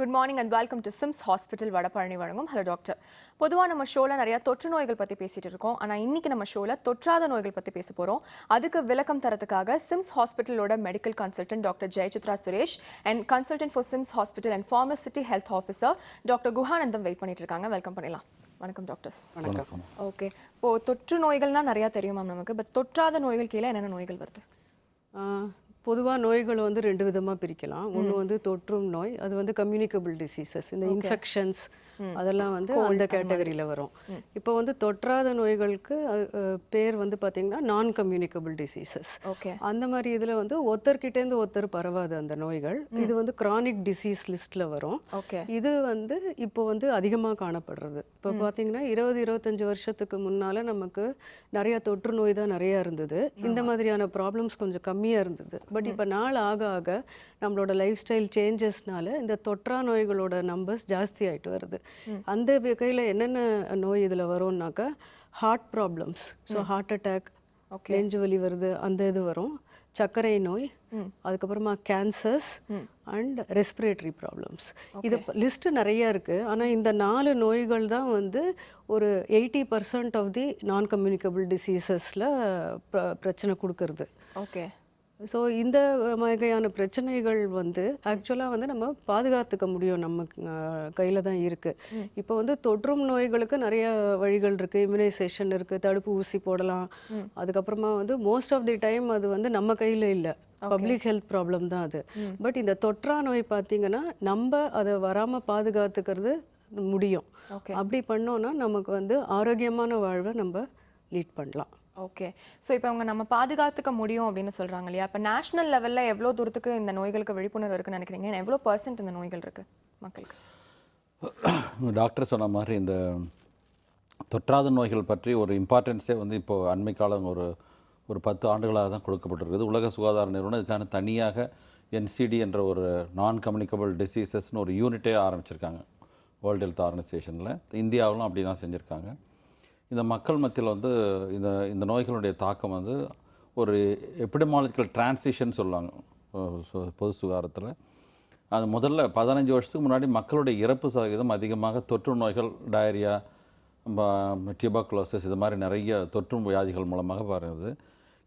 Good morning and welcome to Sims hospital Vadapalani வழங்கும் hello doctor. பொதுவாக நம்ம ஷோவில் நிறைய தொற்று நோய்கள் பற்றி பேசிட்டு இருக்கோம். ஆனால் இன்னைக்கு நம்ம ஷோவில் தொற்றாத நோய்கள் பற்றி பேச போகிறோம். அதுக்கு விளக்கம் தரத்துக்காக சிம்ஸ் ஹாஸ்பிட்டலோட medical consultant doctor Jayachitra Suresh and consultant for SIMS hospital and former city health officer doctor Guhanandam wait பண்ணிட்டு இருக்காங்க. வெல்கம் பண்ணலாம். வணக்கம் டாக்டர்ஸ். வணக்கம். ஓகே, இப்போது தொற்று நோய்கள்னால் நிறையா தெரியும் மேம் நமக்கு. பட் தொற்றாத நோய்கள் கீழே என்னென்ன நோய்கள் வருது? பொதுவாக நோய்கள் வந்து ரெண்டு விதமாக பிரிக்கலாம். ஒன்று வந்து தொற்றும் நோய், அது வந்து கம்யூனிகபிள் டிசீசஸ், இந்த இன்ஃபெக்ஷன்ஸ் அதெல்லாம் வந்து அந்த கேட்டகரியில் வரும். இப்போ வந்து தொற்றாத நோய்களுக்கு பேர் வந்து பார்த்திங்கன்னா நான் கம்யூனிகபிள் டிசீசஸ். ஓகே, அந்த மாதிரி இதில் வந்து ஒருத்தர்கிட்டேருந்து ஒருத்தர் பரவாது அந்த நோய்கள். இது வந்து கிரானிக் டிசீஸ் லிஸ்ட்டில் வரும். ஓகே, இது வந்து இப்போ வந்து அதிகமாக காணப்படுறது. இப்போ பார்த்திங்கன்னா 20-25 வருஷத்துக்கு முன்னால் நமக்கு நிறையா தொற்று நோய் தான் நிறையா இருந்தது. இந்த மாதிரியான ப்ராப்ளம்ஸ் கொஞ்சம் கம்மியாக இருந்தது. பட் இப்போ நாள் ஆக ஆக நம்மளோட லைஃப் ஸ்டைல் சேஞ்சஸ்னால இந்த தொற்றா நோய்களோட நம்பர்ஸ் ஜாஸ்தி ஆகிட்டு வருது. அந்த வகையில் என்னென்ன நோய் இதில் வரும்னாக்கா heart problems, so heart attack, நெஞ்சு வலி வருது, அந்த இது வரும். சர்க்கரை நோய், அதுக்கப்புறமா கேன்சர்ஸ் அண்ட் ரெஸ்பிரேட்டரி ப்ராப்ளம்ஸ். இது லிஸ்ட்டு நிறையா இருக்குது. ஆனால் இந்த 4 நோய்கள் தான் வந்து ஒரு 80% ஆஃப் தி நான் கம்யூனிகபிள் டிசீசஸில் பிரச்சனை கொடுக்கறது. ஓகே, ஸோ இந்த வகையான பிரச்சனைகள் வந்து ஆக்சுவலாக வந்து நம்ம பாதுகாத்துக்க முடியும், நம்ம கையில் தான் இருக்குது. இப்போ வந்து தொற்றும் நோய்களுக்கு நிறைய வழிகள் இருக்குது. இம்யூனைசேஷன் இருக்குது, தடுப்பு ஊசி போடலாம். அதுக்கப்புறமா வந்து மோஸ்ட் ஆஃப் தி டைம் அது வந்து நம்ம கையில் இல்லை, பப்ளிக் ஹெல்த் ப்ராப்ளம் தான் அது. பட் இந்த தொற்றா நோய் பார்த்திங்கன்னா நம்ம அதை வராமல் பாதுகாத்துக்கிறது முடியும். அப்படி பண்ணோன்னா நமக்கு வந்து ஆரோக்கியமான வாழ்வை நம்ம லீட் பண்ணலாம். ஓகே, ஸோ இப்போ அவங்க நம்ம பாதுகாத்துக்க முடியும் அப்படின்னு சொல்கிறாங்க இல்லையா? இப்போ நேஷனல் லெவலில் எவ்வளோ தூரத்துக்கு இந்த நோய்களுக்கு விழிப்புணர்வு இருக்குன்னு நினைக்கிறீங்க? எவ்வளோ % இந்த நோய்கள் இருக்குது மக்களுக்கு? டாக்டர் சொன்ன மாதிரி இந்த தொற்றாத நோய்கள் பற்றி ஒரு இம்பார்ட்டன்ஸே வந்து இப்போது அண்மை காலம் ஒரு 10 ஆண்டுகளாக தான் கொடுக்கப்பட்டிருக்குது. உலக சுகாதார நிறுவனம் இதுக்கான தனியாக NCD என்ற ஒரு நான் கம்யூனிகபிள் டிசீசஸ்னு ஒரு யூனிட்டே ஆரம்பிச்சிருக்காங்க வேர்ல்டு ஹெல்த் ஆர்கனைசேஷனில். இந்தியாவிலும் அப்படி தான் செஞ்சுருக்காங்க. இந்த மக்கள் மத்தியில் வந்து இந்த நோய்களுடைய தாக்கம் வந்து ஒரு எபிடமாலஜிக்கல் டிரான்சிஷன் சொல்லுவாங்க பொது சுகாதாரத்தில். அது முதல்ல 15 வருஷத்துக்கு முன்னாடி மக்களுடைய இறப்பு சதவீதம் அதிகமாக தொற்று நோய்கள், டயரியா, டியூபர்குலோசிஸ், இது மாதிரி நிறைய தொற்று வியாதிகள் மூலமாக வருது.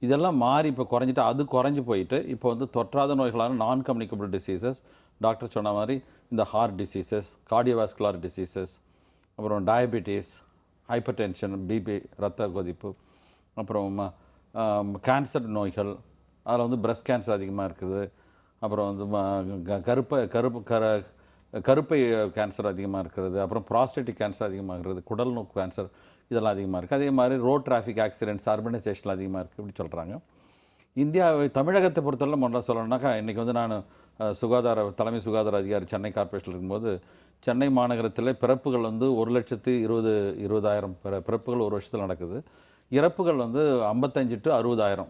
இதெல்லாம் மாறி இப்போ குறைஞ்சிட்டு அது குறைஞ்சி போயிட்டு இப்போ வந்து தொற்றாத நோய்களான நான் கம்யூனிகபிள் டிசீசஸ், டாக்டர் சொன்ன மாதிரி இந்த ஹார்ட் டிசீசஸ், கார்டியோவாஸ்குலர் டிசீசஸ், அப்புறம் டயபெட்டிஸ், ஹைப்பர் டென்ஷன், பிபி, ரத்த கொதிப்பு, அப்புறம் கேன்சர் நோய்கள், அதில் வந்து பிரஸ்ட் கேன்சர் அதிகமாக இருக்குது. அப்புறம் வந்து கருப்பை கேன்சர் அதிகமாக இருக்கிறது. அப்புறம் ப்ராஸ்டேட்டிக் கேன்சர் அதிகமாக இருக்கிறது. குடல் நோய் கேன்சர் இதெல்லாம் அதிகமாக இருக்குது. அதே மாதிரி ரோட் டிராஃபிக் ஆக்சிடென்ட்ஸ், அர்பனைசேஷன் அதிகமாக இருக்குது இப்படி சொல்கிறாங்க. தமிழகத்தை பொறுத்தவரை முதல்ல சொல்லணுன்னாக்கா, இன்றைக்கி வந்து நான் தலைமை சுகாதார அதிகாரி சென்னை கார்பரேஷனில் இருக்கும்போது சென்னை மாநகரத்தில் பிறப்புகள் வந்து 1,20,000 பிறப்புகள் ஒரு வருஷத்தில் நடக்குது. இறப்புகள் வந்து 55 to 60,000.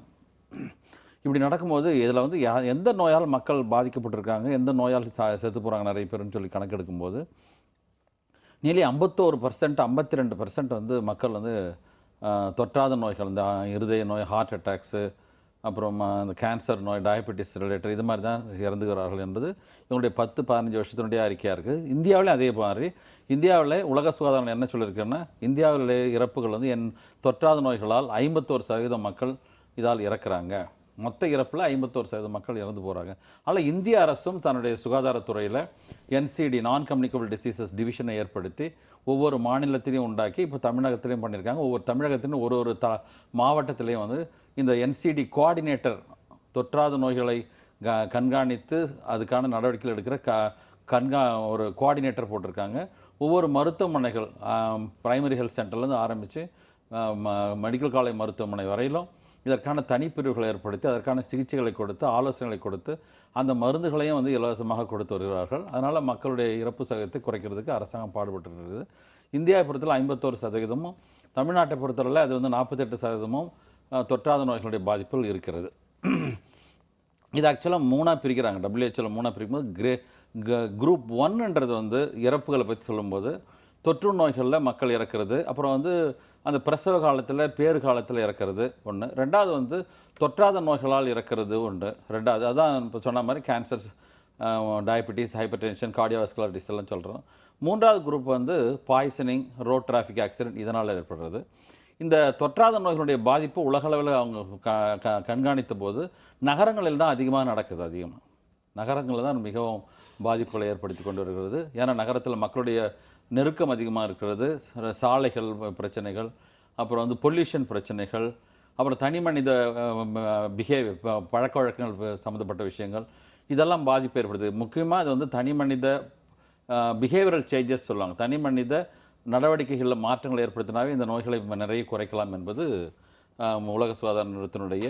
இப்படி நடக்கும்போது இதில் வந்து எந்த நோயால் மக்கள் பாதிக்கப்பட்டிருக்காங்க, எந்த நோயால் செத்து போகிறாங்க நிறைய பேருன்னு சொல்லி கணக்கெடுக்கும்போது நியர்லி 51%, 52% வந்து மக்கள் வந்து தொற்றாத நோய்கள், இந்த இருதய நோய், ஹார்ட் அட்டாக்ஸு, அப்புறம் இந்த கேன்சர் நோய், டயபெட்டிஸ் ரிலேட்டட் இது மாதிரி தான் இறந்துகிறார்கள் என்பது இவங்களுடைய 10-15 வருஷத்தினுடைய அறிக்கையாக இருக்குது. இந்தியாவிலே அதே மாதிரி இந்தியாவில் உலக சுகாதாரம் என்ன சொல்லியிருக்குன்னா, இந்தியாவில் இறப்புகள் வந்து தொற்றாத நோய்களால் 51% மக்கள் இதால் இறக்குறாங்க. மொத்த இறப்பில் 51% மக்கள் இறந்து போகிறாங்க. ஆனால் இந்திய அரசும் தன்னுடைய சுகாதாரத்துறையில் NCD நான் கம்யூனிகபிள் டிசீசஸ் டிவிஷனை ஏற்படுத்தி ஒவ்வொரு மாநிலத்திலையும் உண்டாக்கி இப்போ தமிழகத்திலையும் பண்ணியிருக்காங்க. ஒவ்வொரு தமிழகத்திலும் ஒரு மாவட்டத்திலையும் வந்து இந்த NCD கோஆர்டினேட்டர், தொற்றாத நோய்களை கண்காணித்து அதுக்கான நடவடிக்கைகள் எடுக்கிற ஒரு கோஆர்டினேட்டர் போட்டிருக்காங்க. ஒவ்வொரு மருத்துவமனைகள், பிரைமரி ஹெல்த் சென்டர்லேருந்து ஆரம்பித்து மெடிக்கல் காலேஜ் மருத்துவமனை வரையிலும் இதற்கான தனிப்பிரிவுகளை ஏற்படுத்தி அதற்கான சிகிச்சைகளை கொடுத்து, ஆலோசனைகளை கொடுத்து, அந்த மருந்துகளையும் வந்து இலவசமாக கொடுத்து வருகிறார்கள். அதனால் மக்களுடைய இறப்பு சதவீதத்தை குறைக்கிறதுக்கு அரசாங்கம் பாடுபட்டு இருக்குது. இந்தியாவை பொறுத்தவரை 51%, தமிழ்நாட்டை பொறுத்தவரை அது வந்து 48% தொற்றாத நோய்களுடைய பாதிப்புகள் இருக்கிறது. இது ஆக்சுவலாக 3ஆக பிரிக்கிறாங்க. WHO 3ஆக பிரிக்கும்போது குரூப் 1ன்றது வந்து இறப்புகளை பற்றி சொல்லும்போது தொற்று நோய்களில் மக்கள் இறக்கிறது, அப்புறம் வந்து அந்த பிரசவ காலத்தில், பேறு காலத்தில் இறக்கிறது ஒன்று. ரெண்டாவது வந்து தொற்றாத நோய்களால் இறக்கிறது ஒன்று. ரெண்டாவது அதான் இப்போ சொன்ன மாதிரி cancers, diabetes, hyper tension, cardiovascular disease எல்லாம் சொல்கிறோம். மூன்றாவது குரூப் வந்து பாய்சனிங், ரோட் டிராஃபிக் ஆக்சிடென்ட் இதனால் ஏற்படுறது. இந்த தொற்றாத நோய்களுடைய பாதிப்பு உலகளவில் அவங்க கண்காணித்த போது நகரங்களில் தான் அதிகமாக நடக்குது. நகரங்களில் தான் மிகவும் பாதிப்புகளை ஏற்படுத்தி கொண்டு வருகிறது. ஏன்னா நகரத்தில் மக்களுடைய நெருக்கம் அதிகமாக இருக்கிறது, சாலைகள் பிரச்சனைகள், அப்புறம் வந்து பொல்யூஷன் பிரச்சனைகள், அப்புறம் தனி மனித பிஹேவியர், பழக்க வழக்கங்கள் சம்மந்தப்பட்ட விஷயங்கள், இதெல்லாம் பாதிப்பு ஏற்படுது. முக்கியமாக இது வந்து தனி மனித பிஹேவியரல் சேஞ்சஸ் சொல்லுவாங்க. தனி மனித நடவடிக்கைகளில் மாற்றங்கள் ஏற்படுத்தினாவே இந்த நோய்களை நிறைய குறைக்கலாம் என்பது உலக சுகாதார நிறுவனத்தினுடைய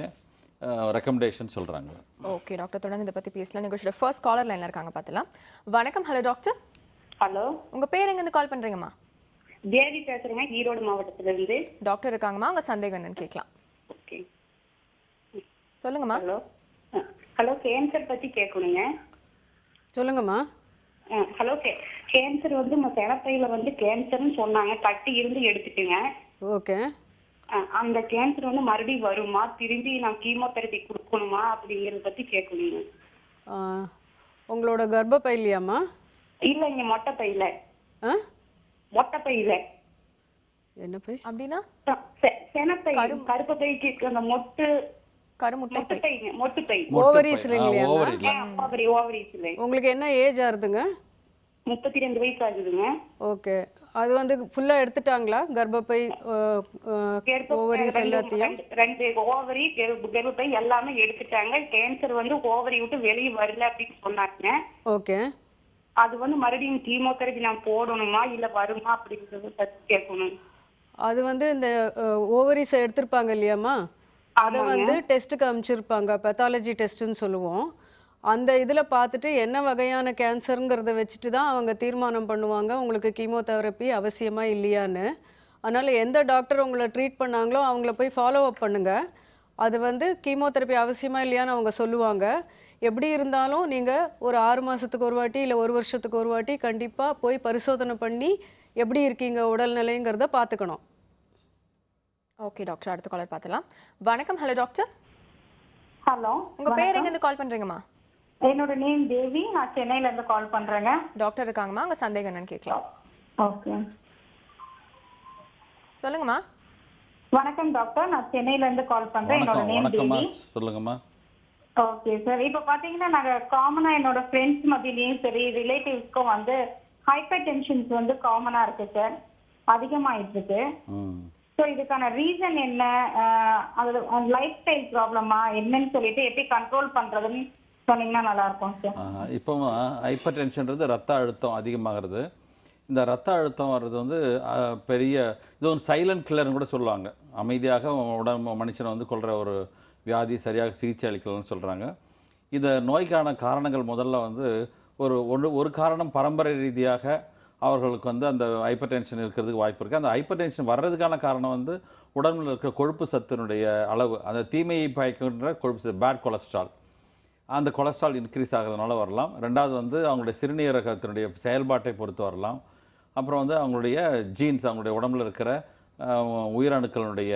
ரெக்கமெண்டேஷன் சொல்கிறாங்க. ஓகே டாக்டர், தொடர்ந்து இதை பற்றி பேசலாம். நிகழ்ச்சியோட ஃபர்ஸ்ட் காலர் லைனில் இருக்காங்க, பார்த்துலாம். வணக்கம். Hello doctor. ஹலோ, உங்கள் பேர் எங்கேருந்து கால் பண்ணுறீங்கம்மா? தேவி பேசுகிறேங்க, ஈரோடு மாவட்டத்திலிருந்து. டாக்டர் இருக்காங்கம்மா, உங்கள் சந்தேகம் என்னன்னு கேட்கலாம். ஓகே, சொல்லுங்கம்மா. ஹலோ. ஹலோ, கேன்சர் பற்றி கேட்கணுங்க. சொல்லுங்கம்மா. ஹலோ, கேன்சர் வந்து சினப்பையில வந்து கேன்சர்னு சொன்னாங்க, கட்டி இருந்து எடுத்துட்டுங்க. ஓகே. அந்த கேன்சர் வந்து மறுபடியும் வருமா, திரும்பி நான் கீமோதெரபி கொடுக்கணுமா அப்படிங்கிறத பற்றி கேட்கணுங்க. உங்களோட கர்ப்பப்பையிலையாம்மா? இல்லைங்க, மொட்டைப்பையில. மொட்டைப்பையில என்ன பை அப்படின்னா? செனப்பை, கருப்பு பைக்கு அந்த மொட்டு, மொட்டுப்பை, ஓவரிஸ்லங்களையா? ஓவரிஸ்ல. உங்களுக்கு என்ன ஏஜ் ஆகுதுங்க? 32 வயசு ஆகுதுங்க. ஓகே. அது வந்து ஃபுல்லா எடுத்துட்டாங்களா கர்ப்பப்பை, ஓவரிஸ் எல்லாத்தையும்? ரெண்டு ஓவரி, கர்ப்பப்பை எல்லாமே எடுத்துட்டாங்க. கேன்சர் வந்து ஓவரி விட்டு வெளியே வரல அப்படின்னு சொன்னாங்க. ஓகே. அது வந்து மறுபடியும் கீமோதெரபி நான் போடணுமா இல்ல வருமா அப்படிங்கறது பத்தி கேட்கணும். அது வந்து இந்த ஓவரிஸ் எடுத்திருப்பாங்க இல்லையாம்மா, அதை வந்து டெஸ்ட்டுக்கு அனுப்பிச்சிருப்பாங்க, பெத்தாலஜி டெஸ்ட்டுன்னு சொல்லுவோம். அந்த இதில் பார்த்துட்டு என்ன வகையான கேன்சருங்கிறத வச்சுட்டு தான் அவங்க தீர்மானம் பண்ணுவாங்க உங்களுக்கு கீமோதெரப்பி அவசியமாக இல்லையான்னு. அதனால் எந்த டாக்டர் உங்களை ட்ரீட் பண்ணாங்களோ அவங்கள போய் ஃபாலோ அப் பண்ணுங்கள். அது வந்து கீமோதெரப்பி அவசியமாக இல்லையான்னு அவங்க சொல்லுவாங்க. எப்படி இருந்தாலும் நீங்கள் ஒரு 6 மாதத்துக்கு ஒரு வாட்டி இல்லை 1 வருஷத்துக்கு ஒரு வாட்டி கண்டிப்பாக போய் பரிசோதனை பண்ணி எப்படி இருக்கீங்க உடல்நிலைங்கிறத பார்த்துக்கணும். ஓகே டாக்டர், அடுத்த காலர் பார்த்துலாம். வணக்கம். Hello doctor. ஹலோ, உங்க பேர் எங்க இருந்து கால் பண்றீங்கம்மா? என்னோட நேம் தேவி, நான் சென்னையில இருந்து கால் பண்றேங்க. டாக்டர் இருக்காங்கம்மா, உங்க சந்தேகம் என்னன்னு கேட்கலாம். ஓகே, சொல்லுங்கம்மா. வணக்கம் டாக்டர், நான் சென்னையில இருந்து கால் பண்றேன். என்னோட நேம் தேவி. சொல்லுங்கம்மா. ஓகே சார், இப்போ பாத்தீங்கன்னா நாங்க காமனா என்னோட ஃப்ரெண்ட்ஸ் மத்தியிலயும் சரி ரிலேட்டிவ்ஸ்க்கும் வந்து ஹைப்பர் டென்ஷன்ஸ் வந்து காமனா இருக்கு சார், அதிகமாயிட்டு இருக்கு. ஸோ இதுக்கான ரீசன் என்ன, அது லைஃப் ஸ்டைல் ப்ராப்ளமா என்னன்னு சொல்லிட்டு எப்படி கண்ட்ரோல் பண்றதுன்னு சொன்னீங்கன்னா நல்லா இருக்கும் சார். இப்போ ஹைப்பர் டென்ஷன்றது ரத்த அழுத்தம் அதிகமாகிறது. இந்த ரத்த அழுத்தம் வர்றது வந்து பெரிய இது ஒரு சைலண்ட் கில்லர்னு கூட சொல்லுவாங்க. அமைதியாக உடம்பு மனுஷனை வந்து கொள்கிற ஒரு வியாதி, சரியாக சிகிச்சை அளிக்கலன்னு சொல்கிறாங்க. இந்த நோய்க்கான காரணங்கள் முதல்ல வந்து ஒரு காரணம் பரம்பரை ரீதியாக அவர்களுக்கு வந்து அந்த ஹைப்பர் டென்ஷன் இருக்கிறதுக்கு வாய்ப்பு இருக்குது. அந்த ஹைப்பர் டென்ஷன் வர்றதுக்கான காரணம் வந்து உடம்பில் இருக்கிற கொழுப்பு சத்தினுடைய அளவு, அந்த தீமையை பயக்கின்ற கொழுப்பு சத்து, பேட் கொலஸ்ட்ரால், அந்த கொலஸ்ட்ரால் இன்க்ரீஸ் ஆகிறதுனால வரலாம். ரெண்டாவது வந்து அவங்களுடைய சிறுநீரகத்தினுடைய செயல்பாட்டை பொறுத்து வரலாம். அப்புறம் வந்து அவங்களுடைய ஜீன்ஸ், அவங்களுடைய உடம்புல இருக்கிற உயிரணுக்களுடைய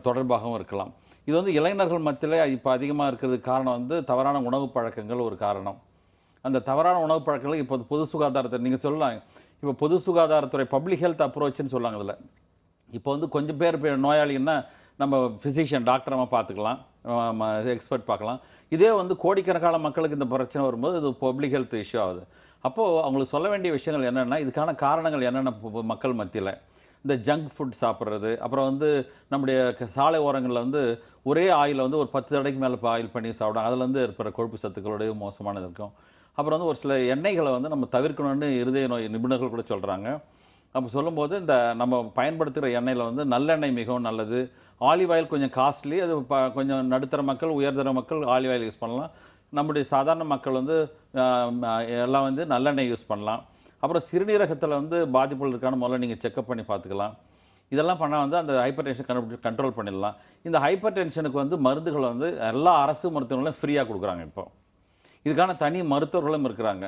தொடர்பாகவும் இருக்கலாம். இது வந்து இளைஞர்கள் மத்தியிலே இப்போ அதிகமாக இருக்கிறதுக்கு காரணம் வந்து தவறான உணவு பழக்கங்கள் ஒரு காரணம். அந்த தவறான உணவு பழக்கங்கள் இப்போ பொது சுகாதாரத்தை நீங்கள் சொல்லலாம். இப்போ பொது சுகாதாரத்துறை பப்ளிக் ஹெல்த் அப்ரோச்சுன்னு சொல்லுவாங்க. இதில் இப்போ வந்து கொஞ்சம் பேர் நோயாளின்னா நம்ம ஃபிசிஷியன் டாக்டர் நம்ம பார்த்துக்கலாம், எக்ஸ்பர்ட் பார்க்கலாம். இதே வந்து கோடிக்கணக்கான மக்களுக்கு இந்த பிரச்சனை வரும்போது இது பப்ளிக் ஹெல்த் இஷ்யூ ஆகுது. அப்போது அவங்களுக்கு சொல்ல வேண்டிய விஷயங்கள் என்னென்னா, இதுக்கான காரணங்கள் என்னென்ன மக்கள் மத்தியில் இந்த ஜங்க் ஃபுட் சாப்பிட்றது, அப்புறம் வந்து நம்முடைய சாலை ஓரங்களில் வந்து ஒரே ஆயிலை வந்து ஒரு 10 தடவைக்கு மேலே ஆயில் பண்ணி சாப்பிடும். அதில் வந்து இருக்கிற கொழுப்பு சத்துக்களோடைய மோசமானது இருக்கும். அப்புறம் வந்து ஒரு சில எண்ணெய்களை வந்து நம்ம தவிர்க்கணும்னு இருதய நோய் நிபுணர்கள் கூட சொல்கிறாங்க. அப்போ சொல்லும்போது இந்த நம்ம பயன்படுத்துகிற எண்ணெயில் வந்து நல்லெண்ணெய் மிகவும் நல்லது. ஆலிவ் ஆயில் கொஞ்சம் காஸ்ட்லி, அது கொஞ்சம் நடுத்தர மக்கள், உயர்தர மக்கள் ஆலிவ் ஆயில் யூஸ் பண்ணலாம். நம்முடைய சாதாரண மக்கள் வந்து எல்லாம் வந்து நல்லெண்ணெய் யூஸ் பண்ணலாம். அப்புறம் சிறுநீரகத்தில் வந்து பாதிப்புகள் இருக்கான முதல்ல நீங்கள் செக்அப் பண்ணி பார்த்துக்கலாம். இதெல்லாம் பண்ணால் வந்து அந்த ஹைப்பர் டென்ஷன் கண்ட்ரோல் பண்ணிடலாம். இந்த ஹைப்பர் டென்ஷனுக்கு வந்து மருந்துகள் வந்து எல்லா அரசு மருத்துவங்களும் ஃப்ரீயாக கொடுக்குறாங்க. இப்போ இதுக்கான தனி மருத்துவர்களும் இருக்கிறாங்க.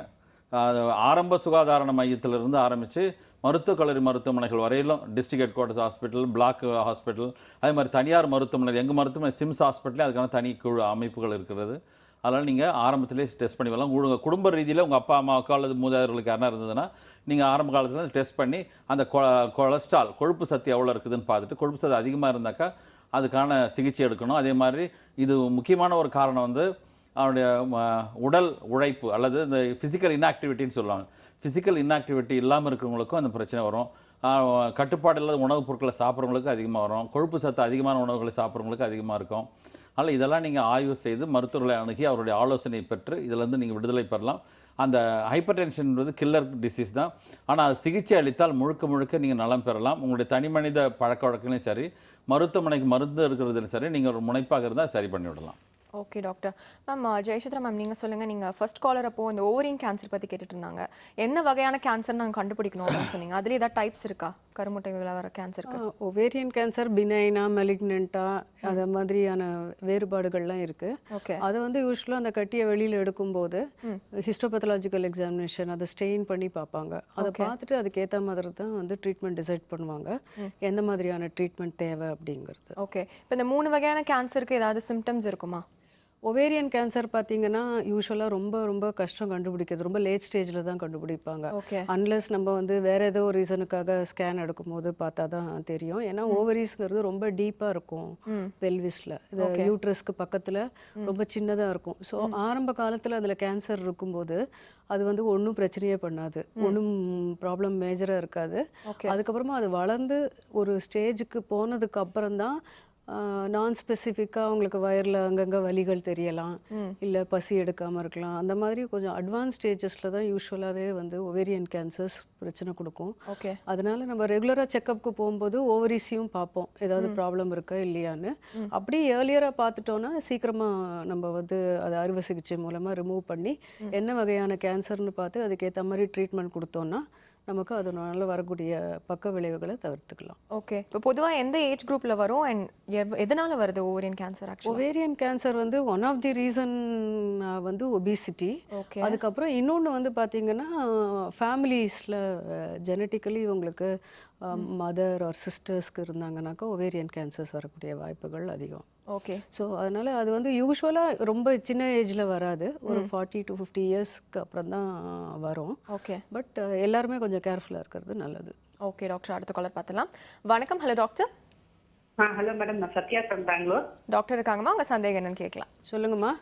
ஆரம்ப சுகாதார மையத்திலிருந்து ஆரம்பித்து மருத்துவக் கல்லூரி மருத்துவமனைகள் வரையிலும், district headquarters hospital, block hospital, அதே மாதிரி தனியார் மருத்துவமனை, எங்கள் மருத்துவமனை சிம்ஸ் ஹாஸ்பிட்டலே அதுக்கான தனி குழு அமைப்புகள் இருக்கிறது. அதனால் நீங்கள் ஆரம்பத்திலே டெஸ்ட் பண்ணி வரலாம். உங்கள் குடும்ப ரீதியில் உங்கள் அப்பா அம்மாவுக்கோ அல்லது மூதாதையர்களுக்கு யாரா இருந்ததுன்னா நீங்கள் ஆரம்ப காலத்தில் டெஸ்ட் பண்ணி அந்த கொலஸ்ட்ரால் கொழுப்பு சத்து எவ்வளோ இருக்குதுன்னு பார்த்துட்டு, கொழுப்பு சத்து அதிகமாக இருந்தாக்கா அதுக்கான சிகிச்சை எடுக்கணும். அதே மாதிரி இது முக்கியமான ஒரு காரணம் வந்து அவனுடைய உடல் உழைப்பு அல்லது இந்த ஃபிசிக்கல் இன்ஆக்டிவிட்டின்னு சொல்லுவாங்க. ஃபிசிக்கல் இன்ஆக்டிவிட்டி இல்லாமல் இருக்கிறவங்களுக்கும் அந்த பிரச்சனை வரும். கட்டுப்பாடு இல்லாத உணவுப் பொருட்களை சாப்பிட்றவங்களுக்கு அதிகமாக வரும். கொழுப்பு சத்து அதிகமான உணவுகளை சாப்பிட்றவங்களுக்கு அதிகமாக இருக்கும். அதனால் இதெல்லாம் நீங்கள் ஆய்வு செய்து மருத்துவர்களை அணுகி அவருடைய ஆலோசனை பெற்று இதிலேருந்து நீங்கள் விடுதலை பெறலாம். அந்த ஹைப்பர் டென்ஷன்ன்றது கில்லர் டிசீஸ் தான். ஆனால் அது சிகிச்சை அளித்தால் முழுக்க முழுக்க நீங்கள் நலம் பெறலாம். உங்களுடைய தனி மனித பழக்க வழக்கங்களையும் சரி, மருத்துவமனைக்கு மருந்து இருக்கிறதுலையும் சரி, நீங்கள் ஒரு முனைப்பாக இருந்தால் சரி பண்ணிவிடலாம். Okay doctor. Ma'am Jayachitra ma'am, நீங்கள் சொல்லுங்கள், நீங்கள் ஃபர்ஸ்ட் காலர் அப்போ இந்த ஓவரின் கேன்சர் பற்றி கேட்டுட்டு இருந்தாங்க. என்ன வகையான கேன்சர் நாங்கள் கண்டுபிடிக்கணும் அப்படின்னு சொன்னீங்க. அதுலேயே ஏதாவது டைப்ஸ் இருக்கா கருமுட்டையில் வர கேன்சருக்கு? ஒவேரியன் கேன்சர் பினைனா மெலிக்னென்ட்டா அந்த மாதிரியான வேறுபாடுகள்லாம் இருக்குது. ஓகே. அதை வந்து யூஸ்வலாக அந்த கட்டியை வெளியில் எடுக்கும்போது ஹிஸ்டோபெத்தலாஜிக்கல் எக்ஸாமினேஷன் அதை ஸ்டெயின் பண்ணி பார்ப்பாங்க. அதை பார்த்துட்டு அதுக்கேற்ற மாதிரி தான் வந்து ட்ரீட்மெண்ட் டிசைட் பண்ணுவாங்க, எந்த மாதிரியான ட்ரீட்மெண்ட் தேவை அப்படிங்கிறது. ஓகே. இப்போ இந்த 3 வகையான கேன்சருக்கு ஏதாவது சிம்டம்ஸ் இருக்குமா? ஒவேரியன் கேன்சர் பார்த்தீங்கன்னா யூஸ்வலாக ரொம்ப ரொம்ப கஷ்டம் கண்டுபிடிக்கிறது. ரொம்ப லேட் ஸ்டேஜில் தான் கண்டுபிடிப்பாங்க. ஓகே. அன்லெஸ் நம்ம வந்து வேறு ஏதோ ஒரு ரீசனுக்காக ஸ்கேன் எடுக்கும்போது பார்த்தா தான் தெரியும். ஏன்னா ஓவரிஸ்ங்கிறது ரொம்ப டீப்பாக இருக்கும் பெல்விஸில், இது யூட்ரஸ்க்கு பக்கத்தில் ரொம்ப சின்னதாக இருக்கும். ஸோ ஆரம்ப காலத்தில் அதில் கேன்சர் இருக்கும்போது அது வந்து ஒன்றும் பிரச்சனையே பண்ணாது, ஒன்றும் ப்ராப்ளம் மேஜராக இருக்காது. அதுக்கப்புறமா அது வளர்ந்து ஒரு ஸ்டேஜுக்கு போனதுக்கு அப்புறம் தான் நான் ஸ்பெசிஃபிக்காக அவங்களுக்கு வயரில் அங்கங்கே வலிகள் தெரியலாம், இல்லை பசி எடுக்காமல் இருக்கலாம். அந்த மாதிரி கொஞ்சம் அட்வான்ஸ் ஸ்டேஜஸில் தான் யூஸ்வலாகவே வந்து ஒவேரியன் கேன்சர்ஸ் பிரச்சனை கொடுக்கும். ஓகே. அதனால நம்ம ரெகுலராக செக்கப்புக்கு போகும்போது ஓவரிஸையும் பார்ப்போம், ஏதாவது ப்ராப்ளம் இருக்கா இல்லையான்னு. அப்படி ஏர்லியராக பார்த்துட்டோன்னா சீக்கிரமாக நம்ம வந்து அதை அறுவை சிகிச்சை மூலமாக ரிமூவ் பண்ணி என்ன வகையான கேன்சர்னு பார்த்து அதுக்கேற்ற மாதிரி ட்ரீட்மெண்ட் கொடுத்தோன்னா நமக்கு அதனால வரக்கூடிய பக்க விளைவுகளை தவிர்த்துக்கலாம். ஓகே. இப்போ பொதுவாக எந்த ஏஜ் குரூப்பில் வரும் அண்ட் எதனால் வருது ovarian cancer? Actually ovarian cancer வந்து ஒன் ஆஃப் தி ரீசன் வந்து ஒபிசிட்டி. ஓகே. அதுக்கப்புறம் இன்னொன்று வந்து பார்த்திங்கன்னா ஃபேமிலிஸில் ஜெனட்டிக்கலி உங்களுக்கு மதர் ஆர் சிஸ்டர்ஸ்க்கு இருந்தாங்கனாக்கா ஒவேரியன் கேன்சர்ஸ் வரக்கூடிய வாய்ப்புகள் அதிகம். ஓகே. ஸோ அதனால் அது வந்து யூஸ்வலாக ரொம்ப சின்ன ஏஜில் வராது, ஒரு 40 to 50 இயர்ஸ்க்கு அப்புறம் தான் வரும். ஓகே. பட் எல்லாருமே கொஞ்சம் கேர்ஃபுல்லாக இருக்கிறது நல்லது. ஓகே டாக்டர், அடுத்த காலர் பார்த்துலாம். வணக்கம். Hello doctor. ஹலோ மேடம், நான் சத்யா ஃப்ரம் பெங்களூர். டாக்டர் இருக்காங்கம்மா, உங்கள் சந்தேகம் என்னன்னு கேட்கலாம். சொல்லுங்கம்மா.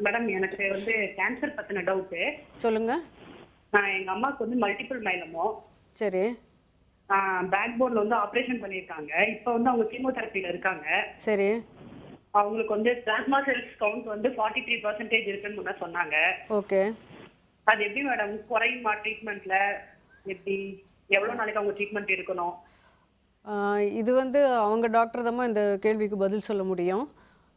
மேடம், எனக்கு வந்து கேன்சர் பற்றின டவுட்டு. சொல்லுங்கள். எங்கள் அம்மாவுக்கு வந்து மல்டிபிள் மைலமோ. சரி. பேக் போன்ல வந்து ஆப்ரேஷன் பண்ணியிருக்காங்க. இப்போ வந்து அவங்க கீமோதெரப்பியில் இருக்காங்க. சரி. அவங்களுக்கு வந்து பிளாஸ்மா செல்ஸ் கவுண்ட் வந்து 43% இருக்குன்னு முன்ன சொன்னாங்க. ஓகே. அது எப்படி மேடம் குறையுமா ட்ரீட்மெண்ட்ல? எப்படி எவ்வளோ நாளைக்கு அவங்க ட்ரீட்மெண்ட் இருக்கணும்? இது வந்து அவங்க டாக்டர் தான் இந்த கேள்விக்கு பதில் சொல்ல முடியும்.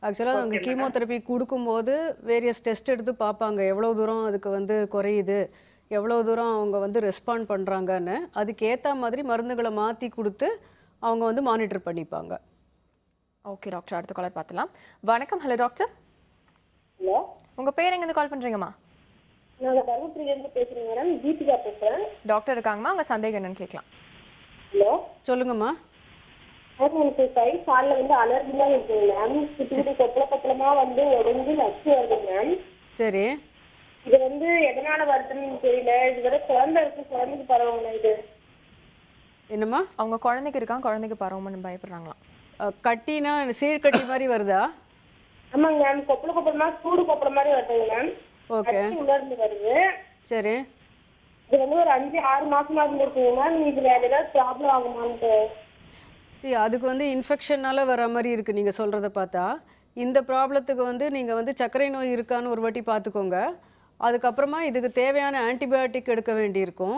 ஆக்சுவலாக அவங்க கீமோதெரப்பி கொடுக்கும்போது வேரியஸ் டெஸ்ட் எடுத்து பார்ப்பாங்க, எவ்வளோ தூரம் அதுக்கு வந்து குறையுது, எவ்வளோ தூரம் அவங்க வந்து ரெஸ்பாண்ட் பண்ணுறாங்கன்னு. அதுக்கு ஏற்ற மாதிரி மருந்துகளை மாற்றி கொடுத்து அவங்க வந்து மானிட்டர் பண்ணிப்பாங்க. ஓகே டாக்டர், அடுத்த காலர் பார்த்துலாம். வணக்கம். Hello doctor. ஹலோ, உங்கள் பேர் எங்கேருந்து கால் பண்ணுறீங்கம்மா? நான் தருமபுரியிலேருந்து பேசுகிறேன் மேடம், தீபிகா பேசுகிறேன். டாக்டர் இருக்காங்கம்மா, உங்கள் சந்தேகம் என்னன்னு கேட்கலாம். ஹலோ, சொல்லுங்கம்மா. மேம் எனக்கு கை காலில் வந்து அலர்ஜிலாம் இருக்குங்க மேம். சுற்றி கொப்பளமாக வந்து உடஞ்சி நச்சு வருது மேம். சரி. இது வந்து எதனால வருதுன்னு தெரியல. இது வரை குழந்தை இருக்கு, குழந்தைக்கு பரவாயில்ல. இது என்னம்மா? அவங்க குழந்தைக்கு இருக்காங்க, குழந்தைக்கு பரவும்னு பயப்படுறாங்களாம். கட்டினா சீழ்கட்டி மாதிரி வருதா? ஆமாங்க மேம், கொப்பளமா சூடு கொப்பள மாதிரி வருதுங்க மேம். ஓகே. உலர்ந்து வருது. சரி. இது வந்து ஒரு 5-6 மாசமா இருந்துருக்குங்க மேம். இதுல ஏதாவது ப்ராப்ளம் ஆகுமான்ட்டு. சரி, அதுக்கு வந்து இன்ஃபெக்ஷனால் வர மாதிரி இருக்குது நீங்கள் சொல்கிறத பார்த்தா. இந்த ப்ராப்ளத்துக்கு வந்து நீங்கள் வந்து சர்க்கரை நோய் இருக்கான்னு ஒரு வாட்டி பார்த்துக்கோங்க. அதுக்கப்புறமா இதுக்கு தேவையான ஆன்டிபயோட்டிக் எடுக்க வேண்டியிருக்கும்.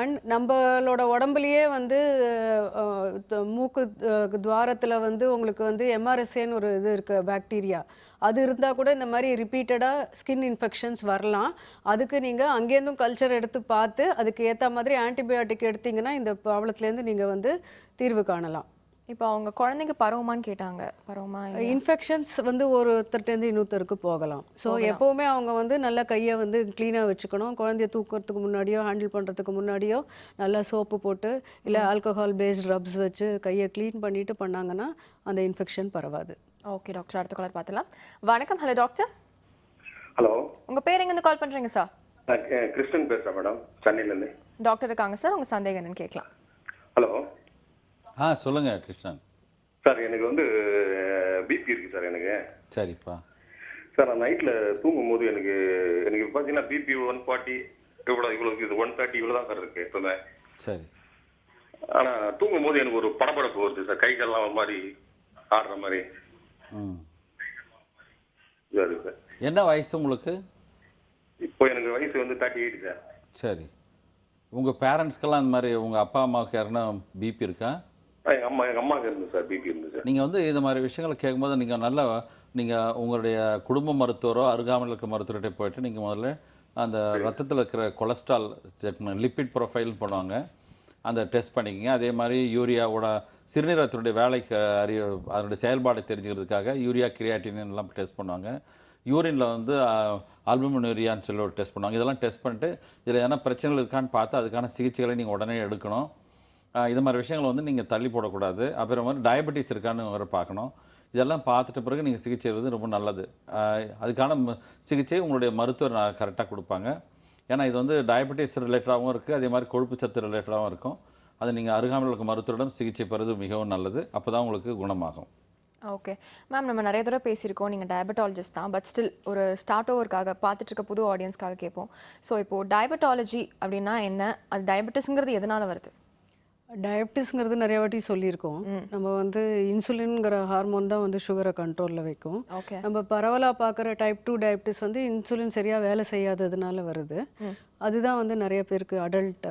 அண்ட் நம்மளோட உடம்புலையே வந்து மூக்கு துவாரத்தில் வந்து உங்களுக்கு வந்து எம்ஆர்எஸ்ஏன்னு ஒரு இது இருக்குது, பாக்டீரியா. அது இருந்தால் கூட இந்த மாதிரி ரிப்பீட்டடாக ஸ்கின் இன்ஃபெக்ஷன்ஸ் வரலாம். அதுக்கு நீங்கள் அங்கேருந்தும் கல்ச்சர் எடுத்து பார்த்து அதுக்கு ஏற்ற மாதிரி ஆன்டிபயோட்டிக் எடுத்திங்கன்னா இந்த ப்ராப்ளத்துலேருந்து நீங்கள் வந்து தீர்வு காணலாம். இப்போ அவங்க குழந்தைக்கு பரவுமான்னு கேட்டாங்க. பரவுமா? இன்ஃபெக்ஷன்ஸ் வந்து ஒருத்தர்கிட்டேருந்து இன்னொருத்தருக்கு போகலாம். ஸோ எப்போவுமே அவங்க வந்து நல்லா கையை வந்து க்ளீனாக வச்சுக்கணும். குழந்தைய தூக்கிறதுக்கு முன்னாடியோ ஹேண்டில் பண்ணுறதுக்கு முன்னாடியோ நல்லா சோப்பு போட்டு இல்லை ஆல்கஹால் பேஸ்ட் ரப்ஸ் வச்சு கையை க்ளீன் பண்ணிட்டு பண்ணாங்கன்னா அந்த இன்ஃபெக்ஷன் பரவாது. ஓகே டாக்டர், அடுத்த காலர் பார்த்துலாம். வணக்கம். Hello doctor. ஹலோ, உங்க பேர் எங்கேருந்து கால் பண்றீங்க சார்? நான் கிருஷ்ணன் பேசுகிறேன் மேடம், சென்னையிலேருந்து. டாக்டர் இருக்காங்க சார், உங்க சந்தேகம் என்னன்னு கேட்கலாம். ஹலோ சொல்லுங்கள் கிருஷ்ணன். சார், எனக்கு வந்து பிபி இருக்குது சார் எனக்கு. சரிப்பா. சார், நான் நைட்டில் தூங்கும்போது எனக்கு பார்த்தீங்கன்னா பிபி 140 இவ்வளோ இது 130 இவ்வளோ தான் சார் இருக்குது எப்பவுமே. சரி. ஆனால் தூங்கும்போது எனக்கு ஒரு படபடப்பு வருது சார், கை கால்லாம் ஒரு மாதிரி ஆடுற மாதிரி. இதாக இருக்குது சார். என்ன வயசு உங்களுக்கு? இப்போ எனக்கு வயசு வந்து 38 சார். சரி. உங்கள் பேரண்ட்ஸ்க்கெல்லாம் அந்த மாதிரி உங்கள் அப்பா அம்மாவுக்கு யாருன்னா பிபி இருக்கா? எங்கள் அம்மாவுக்கு இருந்து சார் பிபி இருந்து சார். நீங்கள் வந்து இது மாதிரி விஷயங்களை கேட்கும்போது நீங்கள் உங்களுடைய குடும்ப மருத்துவரோ அருகாமையில் இருக்க மருத்துவர்கிட்ட போயிட்டு நீங்கள் முதல்ல அந்த ரத்தத்தில் இருக்கிற கொலஸ்ட்ரால் செக் லிப்பிட் ப்ரொஃபைல் பண்ணுவாங்க, அந்த டெஸ்ட் பண்ணிக்கங்க. அதே மாதிரி யூரியாவோட சிறுநீரகத்தினுடைய வேலைக்கு அதனுடைய செயல்பாடை தெரிஞ்சுக்கிறதுக்காக யூரியா கிரியாட்டின் எல்லாம் டெஸ்ட் பண்ணுவாங்க. யூரினில் வந்து ஆல்புமினூரியான்னு சொல்லி ஒரு டெஸ்ட் பண்ணுவாங்க. இதெல்லாம் டெஸ்ட் பண்ணிட்டு இதில் எதனா பிரச்சனைகள் இருக்கான்னு பார்த்து அதுக்கான சிகிச்சைகளை நீங்கள் உடனே எடுக்கணும். இது மாதிரி விஷயங்களை வந்து நீங்கள் தள்ளி போடக்கூடாது. அப்புறம் வந்து டயபெட்டிஸ் இருக்கான்னு வர பார்க்கணும். இதெல்லாம் பார்த்துட்ட பிறகு நீங்கள் சிகிச்சை எடுக்கிறது ரொம்ப நல்லது. அதுக்கான சிகிச்சை உங்களுடைய மருத்துவர் கரெக்டாக கொடுப்பாங்க. ஏன்னா இது வந்து டயபெட்டிஸ் ரிலேட்டடாகவும் இருக்குது, அதே மாதிரி கொழுப்பு சத்து ரிலேட்டடாகவும் இருக்கும். அதை நீங்கள் அருகாமையில் இருக்க மருத்துவரிடம் சிகிச்சை பெறுவது மிகவும் நல்லது. அப்போ தான் உங்களுக்கு குணமாகும். ஓகே மேம், நம்ம நிறைய தடவை பேசியிருக்கோம், நீங்கள் டயபெட்டாலஜிஸ்ட் தான், பட் ஸ்டில் ஒரு ஸ்டார்ட் ஓவருக்காக பார்த்துட்டு இருக்க புது ஆடியன்ஸ்க்காக கேட்போம். ஸோ இப்போது டயபெட்டாலஜி அப்படின்னா என்ன, அது டயபெட்டிஸ்ங்கிறது எதனால் வருது? டயபிட்டிஸ்ங்கிறது நிறைய வாட்டி சொல்லியிருக்கோம். நம்ம வந்து இன்சுலின்ங்கிற ஹார்மோன் தான் வந்து சுகரை கண்ட்ரோலில் வைக்கும். ஓகே. நம்ம பரவலாக பார்க்குற டைப் 2 டயபிட்டிஸ் வந்து இன்சுலின் சரியாக வேலை செய்யாததுனால வருது. அதுதான் வந்து நிறைய பேருக்கு அடல்ட்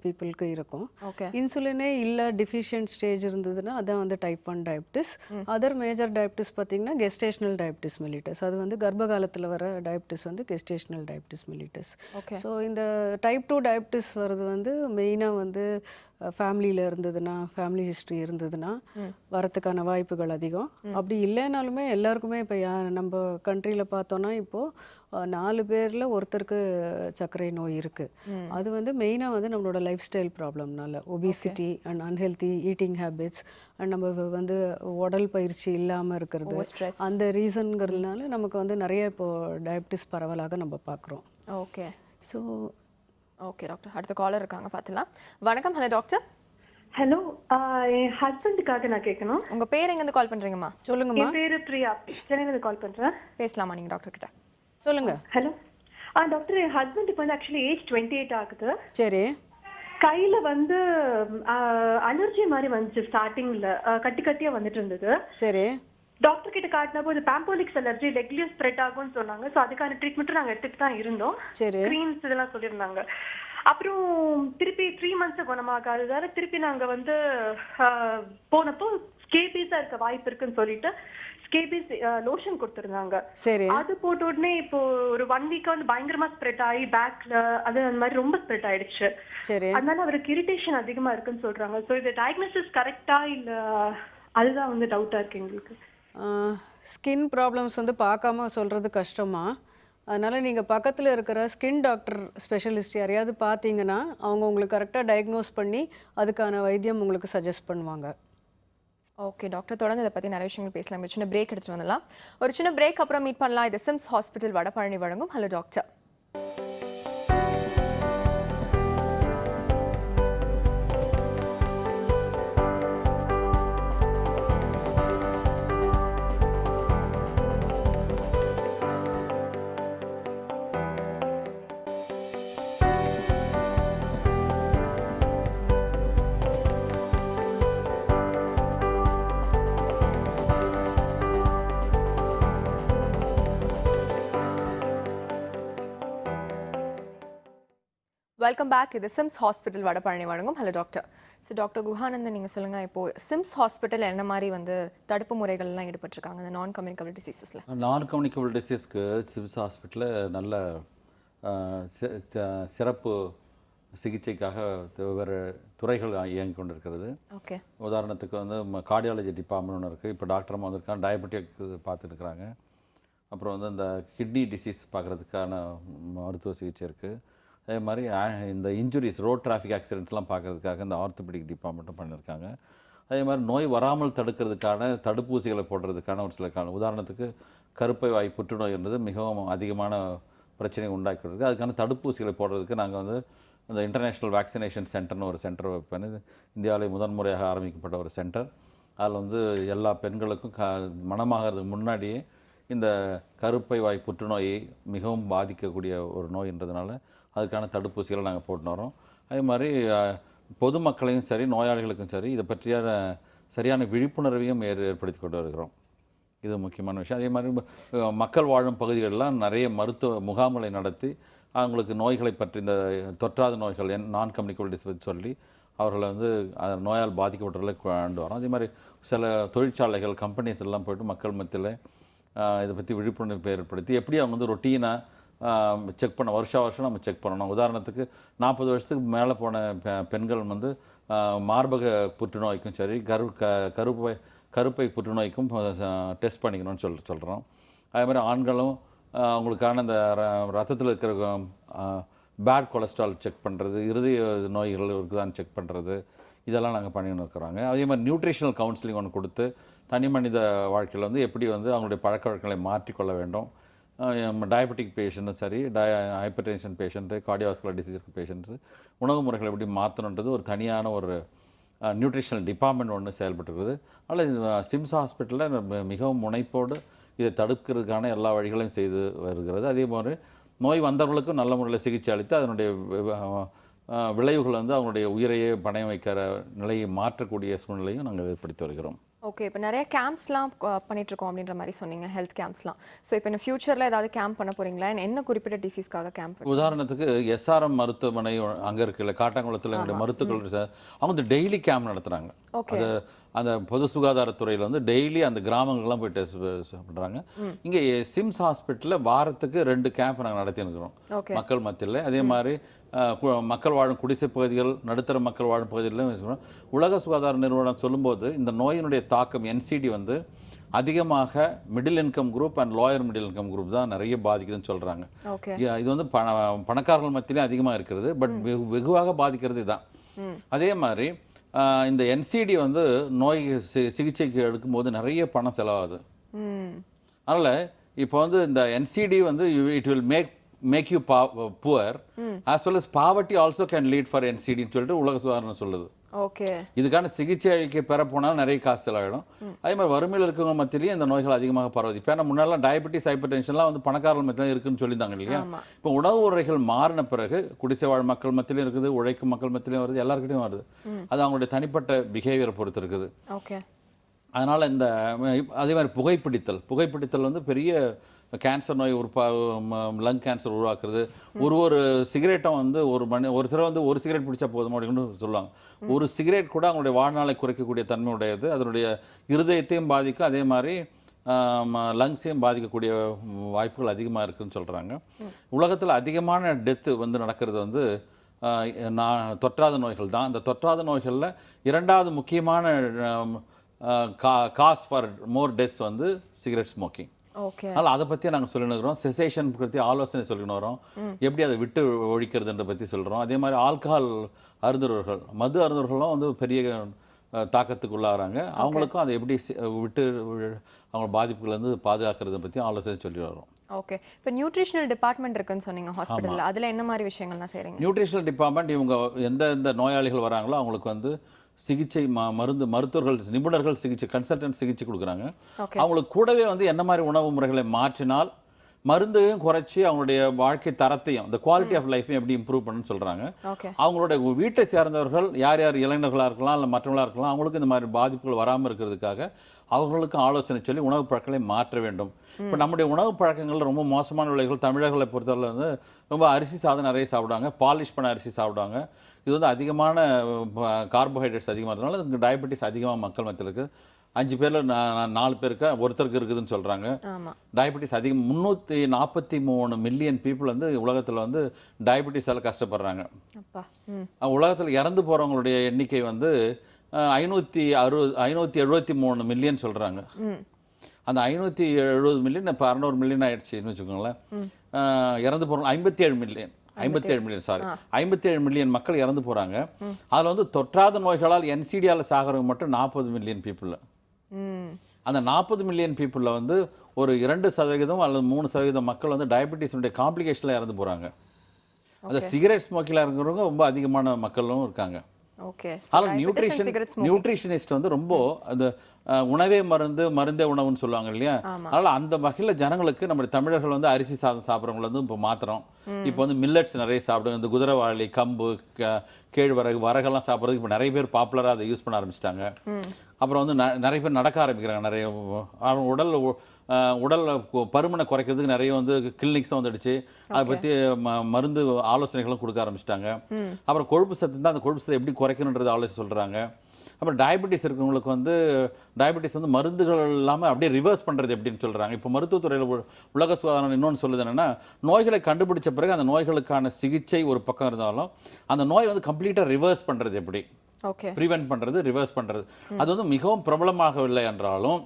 பீப்புளுக்கு இருக்கும். ஓகே. இன்சுலினே இல்லை, டிஃபிஷியன்ட் ஸ்டேஜ் இருந்ததுன்னா அதான் வந்து type 1 diabetes. Other major diabetes பார்த்தீங்கன்னா கெஸ்டேஷனல் டயபிட்டிஸ் மெலிட்டஸ், அது வந்து கர்ப்ப காலத்தில் வர டயபிட்டிஸ் வந்து gestational diabetes mellitus. Okay. So இந்த டைப் 2 டயபிட்டிஸ் வர்றது வந்து மெயினாக வந்து ஃபேமிலியில் இருந்ததுன்னா, ஃபேமிலி ஹிஸ்ட்ரி இருந்ததுன்னா வரத்துக்கான வாய்ப்புகள் அதிகம். அப்படி இல்லைனாலுமே எல்லாருக்குமே இப்போ நம்ம கண்ட்ரியில் பார்த்தோன்னா இப்போது 4 பேரில் ஒருத்தருக்கு சர்க்கரை நோய் இருக்குது. அது வந்து மெயினாக வந்து நம்மளோட லைஃப் ஸ்டைல் ப்ராப்ளம்னால, obesity and unhealthy eating habits and நம்ம வந்து உடல் பயிற்சி இல்லாமல் இருக்கிறது, அந்த ரீசன்கிறதுனால நமக்கு வந்து நிறைய இப்போது டயபிட்டிஸ் பரவலாக நம்ம பார்க்குறோம். ஓகே. ஸோ ஓகே டாக்டர், அடுத்த காலர் இருக்காங்க பார்த்துலாம். வணக்கம். Hello doctor. ஹலோ, என் ஹஸ்பண்டுக்காக நான் கேட்கணும். உங்க பேர் எங்கேருந்து கால் பண்றீங்கம்மா? சொல்லுங்கம்மா. என் பேரு பிரியா, சென்னையிலேருந்து கால் பண்றேன். பேசலாமா நீங்க டாக்டர் கிட்ட? சொல்லுங்க. ஹலோ டாக்டர், என் ஹஸ்பண்டுக்கு வந்து ஆக்சுவலி ஏஜ் 28 ஆகுது. சரி. கையில வந்து அலர்ஜி மாதிரி வந்துச்சு, ஸ்டார்டிங்ல கட்டி கட்டியா வந்துட்டு இருந்தது. சரி. டாக்டர் கிட்ட காட்டினப்போ இது பாம்போலிக்ஸ் அலர்ஜி லெக்லியும் ஸ்ப்ரெட் ஆகும்னு சொன்னாங்க. ஸோ அதுக்கான ட்ரீட்மெண்ட் நாங்கள் எடுத்துட்டு தான் இருந்தோம். சரி. ஸ்க்ரீன்ஸ் இதெல்லாம் சொல்லியிருந்தாங்க. அப்புறம் திருப்பி 3 months குணமாகாததால திருப்பி நாங்க வந்து போனப்போ ஸ்கேபீஸா இருக்க வாய்ப்பு இருக்குன்னு சொல்லிட்டு ஸ்கேபீஸ் லோஷன் கொடுத்துருந்தாங்க. சரி. அது போட்ட உடனே இப்போ ஒரு 1 week வந்து பயங்கரமா ஸ்ப்ரெட் ஆகி பேக்ல அது அந்த மாதிரி ரொம்ப ஸ்ப்ரெட் ஆயிடுச்சு. சரி. அதனால அவருக்கு இரிட்டேஷன் அதிகமா இருக்குன்னு சொல்றாங்க. ஸோ இது டயக்னோசிஸ் கரெக்டா இல்ல, அதுதான் வந்து டவுட்டா இருக்கு எங்களுக்கு. ஸ்கின் ப்ராப்ளம்ஸ் வந்து பார்க்காம சொல்கிறது கஷ்டமா, அதனால் நீங்கள் பக்கத்தில் இருக்கிற ஸ்கின் டாக்டர் ஸ்பெஷலிஸ்ட் யாரையாவது பார்த்தீங்கன்னா அவங்க உங்களுக்கு கரெக்டாக டயக்னோஸ் பண்ணி அதுக்கான வைத்தியம் உங்களுக்கு சஜஸ்ட் பண்ணுவாங்க. ஓகே டாக்டர், தொடர்ந்து இதை பற்றி நிறைய விஷயங்கள் பேசலாம். ஒரு சின்ன பிரேக் எடுத்துகிட்டு வந்துடலாம். ஒரு சின்ன பிரேக் அப்புறம் மீட் பண்ணலாம். இது சிம்ஸ் ஹாஸ்பிட்டல் வடபழனி வழங்கும் ஹலோ டாக்டர். Welcome back. இது சிம்ஸ் ஹாஸ்பிட்டல் வடபழனி வழங்கும் hello doctor. So doctor Guhanandan, நீங்கள் சொல்லுங்கள், இப்போது சிம்ஸ் ஹாஸ்பிட்டல் என்ன மாதிரி வந்து தடுப்பு முறைகள்லாம் ஈடுபட்டிருக்காங்க இந்த நான் கம்யூனிகபிள் டிசீசஸில்? நான் கம்யூனிகபிள் டிசீஸ்க்கு சிம்ஸ் ஹாஸ்பிட்டலில் நல்ல சிறப்பு சிகிச்சைக்காக வெவ்வேறு துறைகள் இயங்கி கொண்டிருக்கிறது. ஓகே. உதாரணத்துக்கு வந்து கார்டியாலஜி டிபார்ட்மெண்ட் ஒன்று இருக்குது. இப்போ டாக்டர் அம்மா வந்திருக்காங்க, டயபெட்டிக் பார்த்துட்டு இருக்கிறாங்க. அப்புறம் வந்து இந்த கிட்னி டிசீஸ் பார்க்குறதுக்கான மருத்துவ சிகிச்சை இருக்குது. அதே மாதிரி இந்த இன்ஜுரிஸ், ரோட் டிராஃபிக் ஆக்சிடென்ட்லாம் பார்க்குறதுக்காக இந்த ஆர்த்தோபெடிக் டிபார்ட்மெண்ட்டும் பண்ணியிருக்காங்க. அதே மாதிரி நோய் வராமல் தடுக்கிறதுக்கான தடுப்பூசிகளை போடுறதுக்கான ஒரு சில உதாரணத்துக்கு கருப்பை வாய் புற்றுநோய் என்பது மிகவும் அதிகமான பிரச்சனையை உண்டாக்கிட்டு அதுக்கான தடுப்பூசிகளை போடுறதுக்கு நாங்கள் வந்து இந்த இன்டர்நேஷ்னல் வேக்சினேஷன் சென்டர்னு ஒரு சென்டர் வைப்பேன். இந்தியாவிலே முதன்முறையாக ஆரம்பிக்கப்பட்ட ஒரு சென்டர். அதில் வந்து எல்லா பெண்களுக்கும் மணமாகிறதுக்கு முன்னாடியே இந்த கருப்பை வாய் புற்றுநோயை மிகவும் பாதிக்கக்கூடிய ஒரு நோய்ன்றதுனால அதுக்கான தடுப்பூசிகளை நாங்கள் போட்டுன்னு வரோம். அதே மாதிரி பொதுமக்களையும் சரி நோயாளிகளுக்கும் சரி இதை பற்றிய சரியான விழிப்புணர்வையும் ஏற்படுத்தி கொண்டு வருகிறோம். இது முக்கியமான விஷயம். அதே மாதிரி மக்கள் வாழும் பகுதிகளெலாம் நிறைய மருத்துவ முகாம்களை நடத்தி அவங்களுக்கு நோய்களை பற்றி இந்த தொற்றாத நோய்கள் நான் கம்யூனிகபிள் டிசீஸ் சொல்லி அவர்களை வந்து நோயால் பாதிக்கப்பட்டவர்களை கொண்டு வரோம். அதே மாதிரி சில தொழிற்சாலைகள் கம்பெனிஸ் எல்லாம் போய்ட்டு மக்கள் மத்தியில் இதை பற்றி விழிப்புணர்வு ஏற்படுத்தி எப்படி அவங்க வந்து ரொட்டீனாக செக் பண்ண வருஷம் நம்ம செக் பண்ணணும். உதாரணத்துக்கு 40 வருஷத்துக்கு மேலே போன பெண்கள் வந்து மார்பக புற்றுநோய்க்கும் சரி கருப்பை புற்றுநோய்க்கும் டெஸ்ட் பண்ணிக்கணும்னு சொல்கிறோம். அதே மாதிரி ஆண்களும் அவங்களுக்கான இந்த ரத்தத்தில் இருக்கிற பேட் கொலஸ்ட்ரால் செக் பண்ணுறது, இருதய நோய்கள் இருக்குதான்னு செக் பண்ணுறது, இதெல்லாம் நாங்கள் பண்ணின்னு இருக்கிறாங்க. அதே மாதிரி நியூட்ரிஷனல் கவுன்சிலிங் ஒன்று கொடுத்து தனி மனித வாழ்க்கையில் வந்து எப்படி வந்து அவங்களுடைய பழக்க வழக்கங்களை மாற்றிக்கொள்ள வேண்டும். டயபெட்டிக் பேஷண்ட்டும் சரி hyper tension patient cardiovascular disease patients உணவு முறைகளை எப்படி மாற்றணுன்றது ஒரு தனியான ஒரு நியூட்ரிஷனல் டிபார்ட்மெண்ட் ஒன்று செயல்பட்டுருக்குது. அதனால் சிம்ஸ் ஹாஸ்பிட்டலில் மிகவும் முனைப்போடு இதை தடுக்கிறதுக்கான எல்லா வழிகளையும் செய்து வருகிறது. அதே மாதிரி நோய் வந்தவர்களுக்கும் நல்ல முறையில் சிகிச்சை அளித்து அதனுடைய விளைவுகள் வந்து அவங்களுடைய உயிரையே பணயம் வைக்கிற நிலையை மாற்றக்கூடிய சூழ்நிலையும் நாங்கள் ஏற்படுத்தி வருகிறோம். ஓகே, இப்போ நிறைய கேம்ப்ஸ்லாம் பண்ணிகிட்ருக்கோம் அப்படின்ற மாதிரி சொன்னீங்க, ஹெல்த் கேம்ப்ஸ்லாம். ஸோ இப்போ இந்த ஃபியூச்சரில் ஏதாவது கேம்ப் பண்ண போகிறீங்களா? என்ன குறிப்பிட்ட டிசீஸ்க்காக கேம்ப்? உதாரணத்துக்கு SRM மருத்துவமனை அங்கே இருக்குல்ல காட்டாங்குளத்தில் என்னுடைய மருத்துவர்கள் அவங்க வந்து டெய்லி கேம்ப் நடத்துகிறாங்க. அது அந்த பொது சுகாதாரத்துறையில் வந்து டெய்லி அந்த கிராமங்கள்லாம் போய் டெஸ்ட் பண்ணுறாங்க. இங்கே சிம்ஸ் ஹாஸ்பிட்டலில் வாரத்துக்கு 2 கேம்ப் நாங்கள் நடத்தினுக்கிறோம் மக்கள் மத்தியில். அதே மாதிரி மக்கள் வாழும் குடிசை பகுதிகள், நடுத்தர மக்கள் வாழும் பகுதிகளிலும் உலக சுகாதார நிறுவனம் சொல்லும்போது இந்த நோயினுடைய தாக்கம் NCD வந்து அதிகமாக middle income group and lower middle income group தான் நிறைய பாதிக்குதுன்னு சொல்கிறாங்க. இது வந்து பணக்காரர்கள் மத்தியிலே அதிகமாக இருக்கிறது, பட் வெகுவாக பாதிக்கிறது இதுதான். அதே மாதிரி இந்த NCD வந்து நோய் சிகிச்சைக்கு எடுக்கும்போது நிறைய பணம் செலவாகுது. அதனால் இப்போ வந்து இந்த NCD வந்து it will make you poor as well as poverty also can lead for NCD ன்னு சொல்லிட்டு உலக சுகாதாரம் சொல்லுது. ஓகே, இதுக்கான சிகிச்சை அளிக்க பெற போனாலும் நிறைய காசு செலவாயிடும். அதே மாதிரி வறுமையில் இருக்கவங்க மத்தியிலேயே இந்த நோய்கள் அதிகமாக பரவுது. இப்போ முன்னாலாம் டயபெட்டிஸ் ஹைப்பர் டென்ஷன்லாம் வந்து பணக்காரர்கள் மத்தியிலும் இருக்குன்னு சொல்லியிருந்தாங்க இல்லையா? இப்போ உணவு முறைகள் மாறின பிறகு குடிசை வாழ் மக்கள் மத்தியிலும் இருக்குது, உழைக்கும் மக்கள் மத்தியிலும் வருது, எல்லாருக்கிட்டையும் வருது. அது அவங்களுடைய தனிப்பட்ட பிஹேவியரை பொறுத்து இருக்குது. ஓகே, அதனால் இந்த அதே மாதிரி புகைப்பிடித்தல் வந்து பெரிய கேன்சர் நோய் லங் கேன்சர் உருவாக்குறது. ஒரு சிகரெட்டும் வந்து ஒரு தடவை வந்து ஒரு சிகரெட் பிடிச்சா போதும் அப்படின்னு சொல்லுவாங்க. ஒரு சிகரெட் கூட அவங்களுடைய வாழ்நாளை குறைக்கக்கூடிய தன்மை உடையது. அதனுடைய இருதயத்தையும் பாதிக்கும், அதே மாதிரி லங்ஸையும் பாதிக்கக்கூடிய வாய்ப்புகள் அதிகமாக இருக்குதுன்னு சொல்கிறாங்க. உலகத்தில் அதிகமான டெத்து வந்து நடக்கிறது வந்து தொற்றாத நோய்கள் தான். அந்த தொற்றாத நோய்களில் 2வது முக்கியமான காஸ் ஃபார் மோர் டெத்ஸ் வந்து சிகரெட் ஸ்மோக்கிங். அதனால் அதை பற்றி நாங்கள் சொல்லினுக்கிறோம். செசேஷன் பற்றி ஆலோசனை சொல்லின்னு வரோம், எப்படி அதை விட்டு ஒழிக்கிறதுன்ற பற்றி சொல்கிறோம். அதே மாதிரி ஆல்கஹால் அருந்துறவர்கள், மது அருந்துறவர்களும் வந்து பெரிய தாக்கத்துக்குள்ளாகிறாங்க. அவங்களுக்கும் அதை எப்படி விட்டு அவங்க பாதிப்புலேருந்து பாதுகாக்கிறத பற்றி ஆலோசனை சொல்லி வரோம். ஓகே, இப்போ நியூட்ரிஷனல் டிபார்ட்மெண்ட் இருக்குன்னு சொன்னீங்க ஹாஸ்பிட்டலில், அதில் என்ன மாதிரி விஷயங்கள்லாம் செய்கிறீங்க? நியூட்ரிஷனல் டிபார்ட்மெண்ட் இவங்க எந்த நோயாளிகள் வராங்களோ அவங்களுக்கு வந்து சிகிச்சை மருத்துவர்கள் நிபுணர்கள் சிகிச்சை கன்சல்டன்ட் சிகிச்சை கொடுக்குறாங்க. அவங்களுக்கு கூடவே வந்து என்ன மாதிரி உணவு முறைகளை மாற்றினால் மருந்தையும் குறைச்சி அவங்களுடைய வாழ்க்கை தரத்தையும் இந்த குவாலிட்டி ஆஃப் லைஃப்பையும் எப்படி இம்ப்ரூவ் பண்ணுன்னு சொல்கிறாங்க. அவங்களுடைய வீட்டை சேர்ந்தவர்கள் யார் இளைஞர்களாக இருக்கலாம் இல்லை மற்றவங்களாக இருக்கலாம், அவங்களுக்கு இந்த மாதிரி பாதிப்புகள் வராமல் இருக்கிறதுக்காக அவர்களுக்கு ஆலோசனை சொல்லி உணவு பழக்கங்களை மாற்ற வேண்டும். இப்போ நம்முடைய உணவு பழக்கங்கள் ரொம்ப மோசமான விளைவுகள். தமிழர்களை பொறுத்தவரை வந்து ரொம்ப அரிசி சாதம் நிறைய சாப்பிடுவாங்க, பாலிஷ் பண்ண அரிசி சாப்பிடுவாங்க. இது வந்து அதிகமான கார்போஹைட்ரேட்ஸ் அதிகமாக இருக்கிறதுனால இந்த டயபெட்டிஸ் அதிகமாக மக்கள் மத்தியில் இருக்குது. 5 பேரில் 4 பேருக்கு ஒருத்தருக்கு இருக்குதுன்னு சொல்கிறாங்க. டயபெட்டிஸ் அதிகம் 343 மில்லியன் பீப்புள் வந்து உலகத்தில் வந்து டயபெட்டிஸால் கஷ்டப்படுறாங்க. உலகத்தில் இறந்து போகிறவங்களுடைய எண்ணிக்கை வந்து 573 மில்லியன் சொல்கிறாங்க. அந்த 570 மில்லியன் இப்போ 600 மில்லியன் ஆயிடுச்சுன்னு வச்சுக்கோங்களேன். இறந்து போகிறவங்க 57 மில்லியன் 57 மில்லியன் மக்கள் இறந்து போகிறாங்க. அதில் வந்து தொற்றாத நோய்களால் NCDயால் சாகிறவங்க மட்டும் 40 மில்லியன் பீப்புள். அந்த 40 மில்லியன் பீப்புளில் வந்து ஒரு 2% அல்லது 3% மக்கள் வந்து டயபெட்டிஸுடைய காம்ப்ளிகேஷனில் இறந்து போகிறாங்க. அந்த சிகரெட் ஸ்மோக்கில் இருக்கிறவங்க ரொம்ப அதிகமான மக்களும் இருக்காங்க. ஓகே. ஆனால் நியூட்ரிஷனிஸ்ட் வந்து ரொம்ப அந்த உணவே மருந்து மருந்தே உணவுன்னு சொல்லுவாங்க இல்லையா, அதனால் அந்த வகையில் ஜனங்களுக்கு நம்ம தமிழர்கள் வந்து அரிசி சாதம் சாப்பிட்றவங்கள வந்து இப்போ மாத்திரம் இப்போ வந்து மில்லட்ஸ் நிறைய சாப்பிடுங்க. இந்த குதிரைவாளி, கம்பு, கேழ்வரகு, வரகெல்லாம் சாப்பிட்றதுக்கு இப்போ நிறைய பேர் பாப்புலராக அதை யூஸ் பண்ண ஆரம்பிச்சிட்டாங்க. அப்புறம் வந்து நிறைய பேர் நடக்க ஆரம்பிக்கிறாங்க. நிறைய உடல் பருமனை குறைக்கிறதுக்கு நிறைய வந்து கிளினிக்ஸும் வந்துடுச்சு. அதை பற்றி மருந்து ஆலோசனைகளும் கொடுக்க ஆரம்பிச்சிட்டாங்க. அப்புறம் கொழுப்பு சத்து தான், அந்த கொழுப்பு சத்தை எப்படி குறைக்கணுன்றது ஆலோசனை சொல்கிறாங்க. அப்புறம் டயபெட்டிஸ் இருக்கிறவங்களுக்கு வந்து டயபெட்டிஸ் வந்து மருந்துகள் இல்லாமல் அப்படியே ரிவர்ஸ் பண்ணுறது எப்படின்னு சொல்கிறாங்க. இப்போ மருத்துவத்துறையில் உலக சுகாதாரம் இன்னொன்று சொல்லுது என்னென்னா, நோய்களை கண்டுபிடிச்ச பிறகு அந்த நோய்களுக்கான சிகிச்சை ஒரு பக்கம் இருந்தாலும் அந்த நோய் வந்து கம்ப்ளீட்டாக ரிவர்ஸ் பண்ணுறது எப்படி, ப்ரிவென்ட் பண்ணுறது, ரிவர்ஸ் பண்ணுறது, அது வந்து மிகவும் பிரபலமாகவில்லை என்றாலும்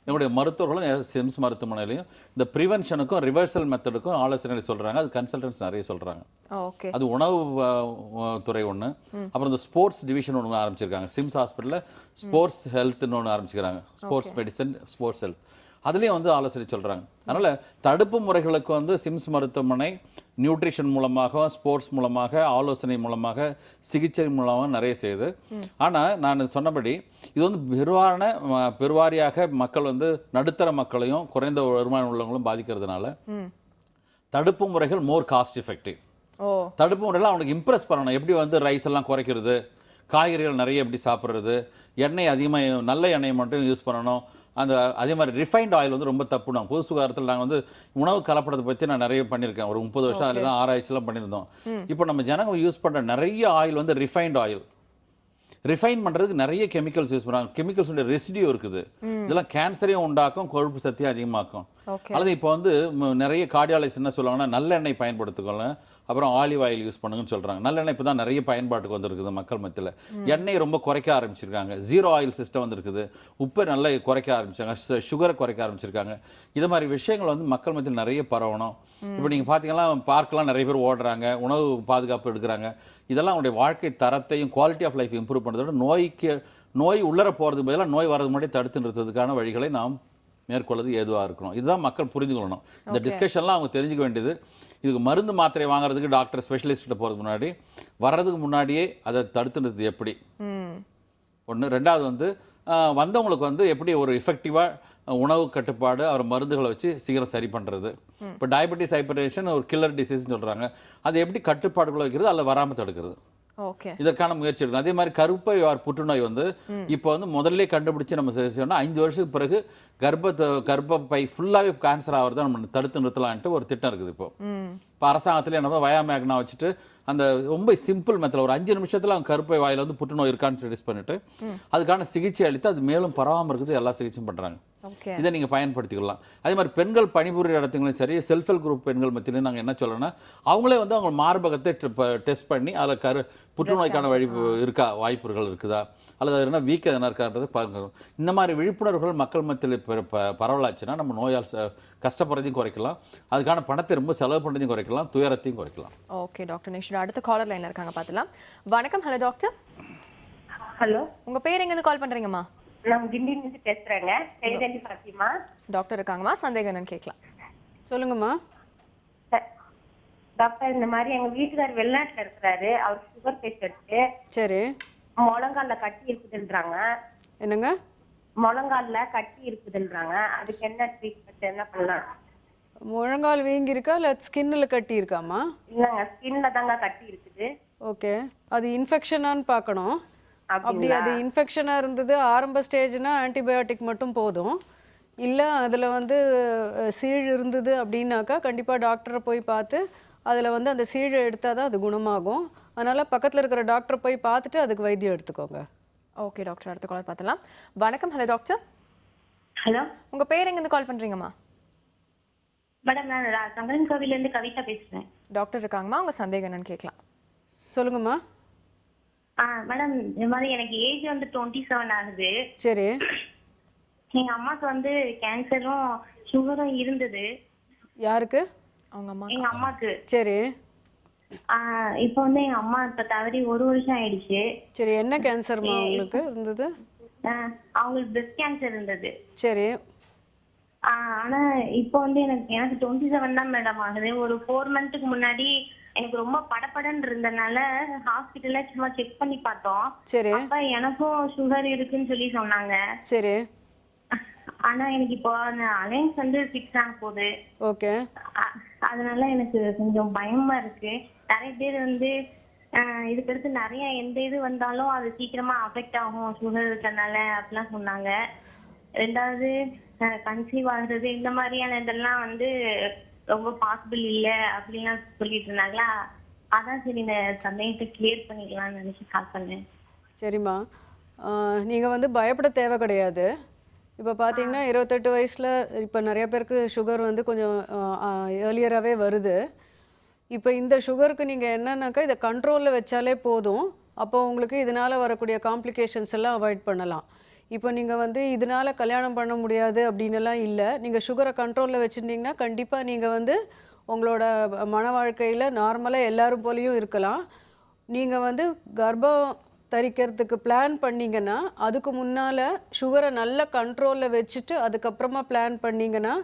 என்னுடைய மருத்துவர்களும் சிம்ஸ் மருத்துவமனையிலையும் இந்த ப்ரிவென்ஷனுக்கும் ரிவர்சல் மெத்தடுக்கும் ஆலோசனை சொல்கிறாங்க. அது கன்சல்டன்ஸ் நிறைய சொல்கிறாங்க. அது உணவு துறை ஒன்று, அப்புறம் இந்த ஸ்போர்ட்ஸ் டிவிஷன் ஒன்று ஆரம்பிச்சிருக்காங்க. சிம்ஸ் ஹாஸ்பிட்டலில் ஸ்போர்ட்ஸ் ஹெல்த்னு ஒன்று ஆரம்பிச்சிருக்காங்க. ஸ்போர்ட்ஸ் மெடிசன், ஸ்போர்ட்ஸ் ஹெல்த், அதுலேயும் வந்து ஆலோசனை சொல்கிறாங்க. அதனால் தடுப்பு முறைகளுக்கு வந்து சிம்ஸ் மருத்துவமனை நியூட்ரிஷன் மூலமாக, ஸ்போர்ட்ஸ் மூலமாக, ஆலோசனை மூலமாக, சிகிச்சை மூலமாக நிறைய செய்யுது. ஆனால் நான் சொன்னபடி இது வந்து பெருவாரியாக மக்கள் வந்து நடுத்தர மக்களையும் குறைந்த வருமானம் உள்ளவங்களும் பாதிக்கிறதுனால தடுப்பு முறைகள் மோர் காஸ்ட் எஃபெக்டிவ். தடுப்பு முறைகள் அவனுக்கு இம்ப்ரெஸ் பண்ணணும். எப்படி வந்து ரைஸ் எல்லாம் குறைக்கிறது, காய்கறிகள் நிறைய எப்படி சாப்பிட்றது, எண்ணெய் அதிகமாக நல்ல எண்ணெயை மட்டும் யூஸ் பண்ணணும். அதே மாதிரி ரிஃபைன்ட் ஆயில் வந்து ரொம்ப தப்புணும். பொது சுகாதாரத்தில் நாங்கள் வந்து உணவு கலப்படத்தை பற்றி நான் நிறைய பண்ணியிருக்கேன். ஒரு 30 வருஷம் அதில் தான் ஆராய்ச்சிலாம் பண்ணியிருந்தோம். இப்போ நம்ம ஜனங்கள் யூஸ் பண்ணுற நிறைய ஆயில் வந்து ரிஃபைன்ட் ஆயில். ரிஃபைன் பண்ணுறதுக்கு நிறைய கெமிக்கல்ஸ் யூஸ் பண்ணுறாங்க. கெமிக்கல்ஸுடைய ரெசிடியூ இருக்குது. இதெல்லாம் கேன்சரையும் உண்டாக்கும், கொழுப்பு சக்தியும் அதிகமாக்கும். அல்லது இப்போ வந்து நிறைய கார்டியாலஜிஸ்ட் என்ன சொல்லுவாங்கன்னா, நல்லெண்ணெய் பயன்படுத்திக்கொள்ள, அப்புறம் ஆலிவ் ஆயில் யூஸ் பண்ணுங்கன்னு சொல்கிறாங்க. நல்லெண்ணெய் இப்போ தான் நிறைய பயன்பாட்டுக்கு வந்துருக்குது மக்கள் மத்தியில். எண்ணெய் ரொம்ப குறைக்க ஆரம்பிச்சிருக்காங்க. ஜீரோ ஆயில் சிஸ்டம் வந்துருக்குது. உப்பை நல்லா குறைக்க ஆரம்பிச்சாங்க, சுகரை குறைக்க ஆரம்பிச்சிருக்காங்க. இது மாதிரி விஷயங்கள் வந்து மக்கள் மத்தியில் நிறைய பரவணும். இப்போ நீங்கள் பார்த்தீங்கன்னா பார்க்கெலாம் நிறைய பேர் ஓடுறாங்க, உணவு பாதுகாப்பு எடுக்கிறாங்க. இதெல்லாம் அவங்களுடைய வாழ்க்கை தரத்தையும் குவாலிட்டி ஆஃப் லைஃப் இம்ப்ரூவ் பண்ணுறதோட நோய் உள்ளர போகிறதுக்கு பதிலாக நோய் வரது முன்னாடி தடுத்து நிறுத்துறதுக்கான வழிகளை நாம் மேற்கொள்வது ஏதுவாக இருக்கணும். இதுதான் மக்கள் புரிஞ்சுக்கணும். இந்த டிஸ்கஷன்லாம் அவங்க தெரிஞ்சுக்க வேண்டியது. இதுக்கு மருந்து மாத்திரை வாங்குறதுக்கு டாக்டர் ஸ்பெஷலிஸ்ட்டை போகிறதுக்கு முன்னாடி, வர்றதுக்கு முன்னாடியே அதை தடுத்து நிறுத்துறது எப்படி ஒன்று. ரெண்டாவது வந்து வந்தவங்களுக்கு வந்து எப்படி ஒரு எஃபெக்டிவாக உணவு கட்டுப்பாடு, அவர் மருந்துகளை வச்சு சீக்கிரம் சரி பண்ணுறது. இப்போ டயபெட்டிஸ், ஹைப்பர்டென்ஷன் ஒரு கில்லர் டிசீஸ்ன்னு சொல்கிறாங்க. அது எப்படி கட்டுப்பாடுகளை வைக்கிறது, அதில் வராமல் தடுக்கிறது, இதற்கான முயற்சி எடுக்கணும். அதே மாதிரி கருப்பை புற்றுநோய் வந்து இப்போ வந்து முதல்ல கண்டுபிடிச்சு நம்ம செய்யணும்னா 5 வருஷத்துக்கு பிறகு கர்ப்பப்பை ஃபுல்லாகவே கேன்சர் ஆகிறத நம்ம தடுத்து நிறுத்தலான்ட்டு ஒரு திட்டம் இருக்குது. இப்போ அரசாங்கத்தில் என்ன வயாமேக்னா வச்சுட்டு அந்த ரொம்ப சிம்பிள் மெத்தடில் ஒரு 5 நிமிஷத்தில் அவங்க கருப்பை வாயில் வந்து புற்றுநோய் இருக்கான்னு டெஸ்ட் பண்ணிட்டு அதுக்கான சிகிச்சை அளித்து அது மேலும் பரவாமல் இருக்குது எல்லா சிகிச்சையும் பண்ணுறாங்க. இதை நீங்கள் பயன்படுத்திக்கலாம். அதே மாதிரி பெண்கள் பணிபுரிகிற இடத்துலையும் சரி, செல்ஃப் ஹெல்ப் குரூப் பெண்கள் மத்தியிலும் நாங்கள் என்ன சொல்லணும்னா, அவங்களே வந்து அவங்க மார்பகத்தை டெஸ்ட் பண்ணி அதில் புற்றுநோய்க்கான வாய்ப்புகள் இருக்குதா, அல்லது அது என்ன வீக் எதனா இருக்கான்றது பார்க்கணும். இந்த மாதிரி விழிப்புணர்வுகள் மக்கள் மத்தியில் பரவலாச்சுன்னா நம்ம நோயால் கஷ்டப்படுறதையும் குறைக்கலாம், அதுக்கான பணத்தை ரொம்ப செலவு பண்ணுறதையும் குறைக்கலாம், துயரத்தையும் குறைக்கலாம். ஓகே டாக்டர் நிஷா, அடுத்த காலர் லைன்ல இருக்காங்க பார்த்துலாம். வணக்கம். Hello doctor. ஹலோ, உங்க பேர் எங்கேருந்து கால் பண்றீங்கம்மா? நான் கிண்டியிலிருந்து பேசுறேங்க. செய்தலி பாத்திமா. டாக்டர் இருக்காங்கம்மா, சந்தேகம் என்னன்னு கேட்கலாம். சொல்லுங்கம்மா. டாக்டர், இந்த மாதிரி எங்க வீட்டுக்காரர் வெளிநாட்டுல இருக்கிறாரு. அவர் சுகர் பேஷண்ட். சரி. முழங்கால்ல கட்டி இருக்குதுன்றாங்க. என்னங்க? முழங்கால்ல கட்டி இருக்குதுன்றாங்க. அதுக்கு என்ன ட்ரீட்மெண்ட், என்ன பண்ணலாம்? முழங்கால் வீங்கி இருக்கா இல்லை ஸ்கின்ல கட்டி இருக்காமா? இல்லைங்க, ஸ்கின்ல தாங்க கட்டி இருக்குது. ஓகே, அது இன்ஃபெக்ஷனான்னு பார்க்கணும். அப்படி அது இன்ஃபெக்ஷனாக இருந்தது ஆரம்ப ஸ்டேஜ்னா ஆன்டிபயோட்டிக் மட்டும் போதும். இல்லை அதில் வந்து சீழ் இருந்தது அப்படின்னாக்கா கண்டிப்பாக டாக்டரை போய் பார்த்து அதில் வந்து அந்த சீழை எடுத்தால் தான் அது குணமாகும். அதனால் பக்கத்தில் இருக்கிற டாக்டரை போய் பார்த்துட்டு அதுக்கு வைத்தியம் எடுத்துக்கோங்க. ஓகே டாக்டர், அடுத்த கால் பார்த்தலாம். வணக்கம். Hello doctor. ஹலோ, உங்க பேர் எங்கேருந்து கால் பண்றீங்கம்மா? மேடம், நான் சங்கரன் கோவிலேருந்து கவிதா பேசுகிறேன். டாக்டர் இருக்காங்கம்மா, உங்க சந்தேகம் என்னன்னு கேட்கலாம். சொல்லுங்கம்மா. மேடம், இந்த மாதிரி எனக்கு ஏஜ் வந்து 27 ஆகுது. சரி. எங்க அம்மாக்கு வந்து கேன்சரும் சுகரும் இருந்தது. யாருக்கு? அவங்க அம்மா. எங்க அம்மாக்கு. சரி. இப்போ வந்து எங்க அம்மா இப்ப தவறி 1 வருஷம் ஆயிடுச்சு. சரி, என்ன கேன்சர்மா உங்களுக்கு இருந்தது? அவங்களுக்கு பிரஸ்ட் கேன்சர் இருந்தது. சரி. ஆனா இப்போ வந்து எனக்கு 27 தான் மேடம் ஆகுது. ஒரு 4 மந்த்துக்கு முன்னாடி எனக்கு ரொம்ப படபடன்னு இருந்தனால ஹாஸ்பிட்டல்ல சும்மா செக் பண்ணி பார்த்தோம். சரி. அப்ப எனக்கும் சுகர் இருக்குன்னு சொல்லி சொன்னாங்க. சரி. ஆனா எனக்கு இப்போ அலைன்ஸ் வந்து 6 ஆக போகுது. ஓகே. அதனால எனக்கு கொஞ்சம் பயமா இருக்கு. நிறைய பேர் வந்து இதுக்கடுத்து நிறைய எந்த இது வந்தாலும் அது சீக்கிரமா அஃபெக்ட் ஆகும் சுகர் இருக்கனால அப்படிலாம் சொன்னாங்க. ரெண்டாவது கன்சீவ் ஆகுறது இந்த மாதிரியான இதெல்லாம் வந்து ரொம்ப பாசிபிள் இல்லை அப்படின்லாம் சொல்லிட்டு இருந்தாங்களா. அதான் சரி இந்த சந்தேகத்தை கிளியர் பண்ணிக்கலாம்னு நினைச்சு கால் பண்ணேன். சரிம்மா, நீங்கள் வந்து பயப்பட தேவை கிடையாது. இப்போ பார்த்தீங்கன்னா 28 வயசில் இப்போ நிறைய பேருக்கு சுகர் வந்து கொஞ்சம் ஏர்லியராகவே வருது. இப்போ இந்த சுகருக்கு நீங்கள் என்னன்னாக்கா இதை கண்ட்ரோலில் வச்சாலே போதும். அப்போ உங்களுக்கு இதனால் வரக்கூடிய காம்ப்ளிகேஷன்ஸ் எல்லாம் அவாய்ட் பண்ணலாம். இப்போ நீங்கள் வந்து இதனால் கல்யாணம் பண்ண முடியாது அப்படின்னுலாம் இல்லை. நீங்கள் சுகரை கண்ட்ரோலில் வச்சுருந்தீங்கன்னா கண்டிப்பாக நீங்கள் வந்து உங்களோட மன வாழ்க்கையில் நார்மலாக எல்லோரும் போலேயும் இருக்கலாம். நீங்கள் வந்து கர்ப்பம் தரிக்கிறதுக்கு பிளான் பண்ணிங்கன்னா அதுக்கு முன்னால் சுகரை நல்ல கண்ட்ரோலில் வச்சுட்டு அதுக்கப்புறமா பிளான் பண்ணிங்கன்னா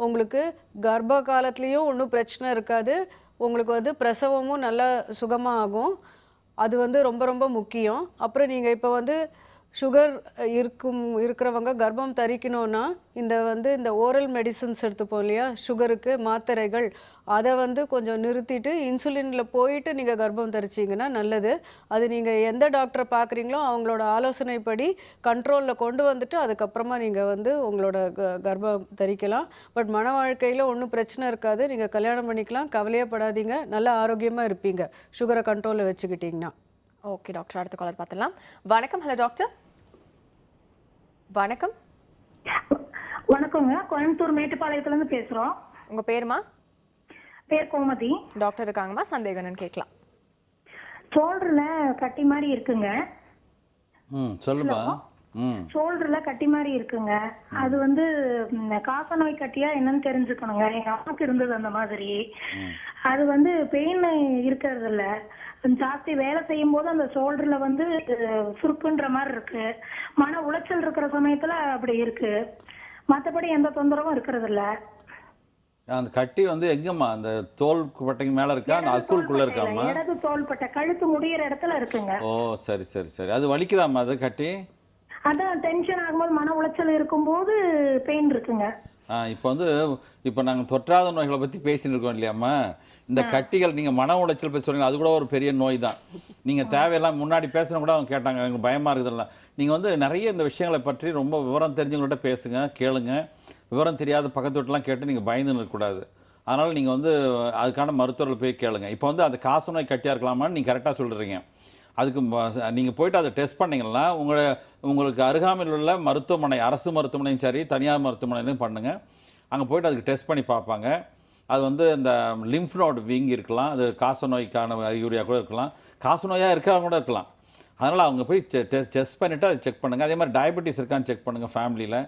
உங்களுக்கு கர்ப்ப காலத்துலேயும் ஒன்றும் பிரச்சனை இருக்காது. உங்களுக்கு வந்து பிரசவமும் நல்லா சுகமாக ஆகும். அது வந்து ரொம்ப ரொம்ப முக்கியம். அப்புறம் நீங்கள் இப்போ வந்து சுகர் இருக்கிறவங்க கர்ப்பம் தரிக்கணும்னா இந்த ஓரல் மெடிசன்ஸ் எடுத்துப்போம் இல்லையா, சுகருக்கு மாத்திரைகள், அதை வந்து கொஞ்சம் நிறுத்திட்டு இன்சுலினில் போயிட்டு நீங்கள் கர்ப்பம் தரிச்சிங்கன்னா நல்லது. அது நீங்கள் எந்த டாக்டரை பார்க்குறீங்களோ அவங்களோட ஆலோசனைப்படி கண்ட்ரோலில் கொண்டு வந்துட்டு அதுக்கப்புறமா நீங்கள் வந்து உங்களோட கர்ப்பம் தரிக்கலாம். பட் மன வாழ்க்கையில் ஒன்றும் பிரச்சனை இருக்காது. நீங்கள் கல்யாணம் பண்ணிக்கலாம், கவலையே படாதீங்க, நல்ல ஆரோக்கியமாக இருப்பீங்க சுகரை கண்ட்ரோலில் வச்சுக்கிட்டிங்கன்னா. ஓகே டாக்டர், அடுத்த காலர் பார்த்துடலாம். வணக்கம். Hello doctor. வணக்கம். வணக்கங்க, கோயம்புத்தூர் மேட்டுப்பாளையத்துல இருந்து பேசுறோம். உங்க பேருமா? பேர் கோமதி. டாக்டர் இருக்காங்கம்மா, சந்தேகம்னு கேட்கலாம். ஷோல்டர்ல கட்டி மாதிரி இருக்குங்க. சொல்லுமா. ஷோல்டர்ல கட்டி மாதிரி இருக்குங்க. அது வந்து காசநோய் கட்டியா என்னன்னு தெரிஞ்சுக்கணுங்க. எங்க அம்மாவுக்கு இருந்தது அந்த மாதிரி. அது வந்து பெயின் இருக்கிறது இல்ல, ஜாஸ்தி வேலை செய்யும் போது அந்த ஷோல்டர்ல வந்து சுருக்குன்ற மாதிரி இருக்கு. மன உளைச்சல் இருக்கிற சமயத்துல அப்படி இருக்கு. மற்றபடி எந்த தொந்தரவும் இருக்கிறது இல்ல. அந்த கட்டி வந்து எங்கம்மா? அந்த தோல் பட்டைக்கு மேல இருக்கா, அந்த அக்குள்குள்ள இருக்காமா? இடது தோள்பட்டை கழுத்து முடியிற இடத்துல இருக்குங்க. ஓ சரி சரி சரி. அது வலிக்குதாம்மா அது கட்டி? அதான் டென்ஷன் ஆகும்போது மன உளைச்சல் இருக்கும்போது பெயின் இருக்குங்க. இப்போ நாங்கள் தொற்றாத நோய்களை பற்றி பேசிட்டு இருக்கோம் இல்லையாம்மா. இந்த கட்டிகள் நீங்கள் மன உளைச்சல் பற்றி சொல்லுங்க, அது கூட ஒரு பெரிய நோய் தான். நீங்கள் தேவையெல்லாம் முன்னாடி பேசின கூட அவங்க கேட்டாங்க, எனக்கு பயமாக இருக்குதுல்ல. நீங்கள் வந்து நிறைய இந்த விஷயங்களை பற்றி ரொம்ப விவரம் தெரிஞ்சவங்கள்ட்ட பேசுங்க, கேளுங்க. விவரம் தெரியாத பக்கத்து வீட்டெலாம் கேட்டு நீங்கள் பயந்து இருக்கக்கூடாது. அதனால் நீங்கள் வந்து அதுக்கான மருத்துவர்கள் போய் கேளுங்க. இப்போ வந்து அது காசநோய் கட்டியாக இருக்கலாமான்னு நீங்கள் கரெக்டாக சொல்கிறீங்க. அதுக்கு நீங்கள் போய்ட்டு அதை டெஸ்ட் பண்ணிங்கன்னா உங்களுக்கு அருகாமையில் உள்ள மருத்துவமனை, அரசு மருத்துவமனையும் சரி தனியார் மருத்துவமனையிலையும் பண்ணுங்கள். அங்கே போய்ட்டு அதுக்கு டெஸ்ட் பண்ணி பார்ப்பாங்க. அது வந்து இந்த லிம்ஃப் நோடு வீங்கி இருக்கலாம், அது காசநோய்க்கான அறிகுறியாக கூட இருக்கலாம், காசநோயாக இருக்கிறவங்க கூட இருக்கலாம். அதனால் அவங்க போய் டெஸ்ட் பண்ணிவிட்டு அதை செக் பண்ணுங்கள். அதே மாதிரி டயபெட்டிஸ் இருக்கான்னு செக் பண்ணுங்கள் ஃபேமிலியில்.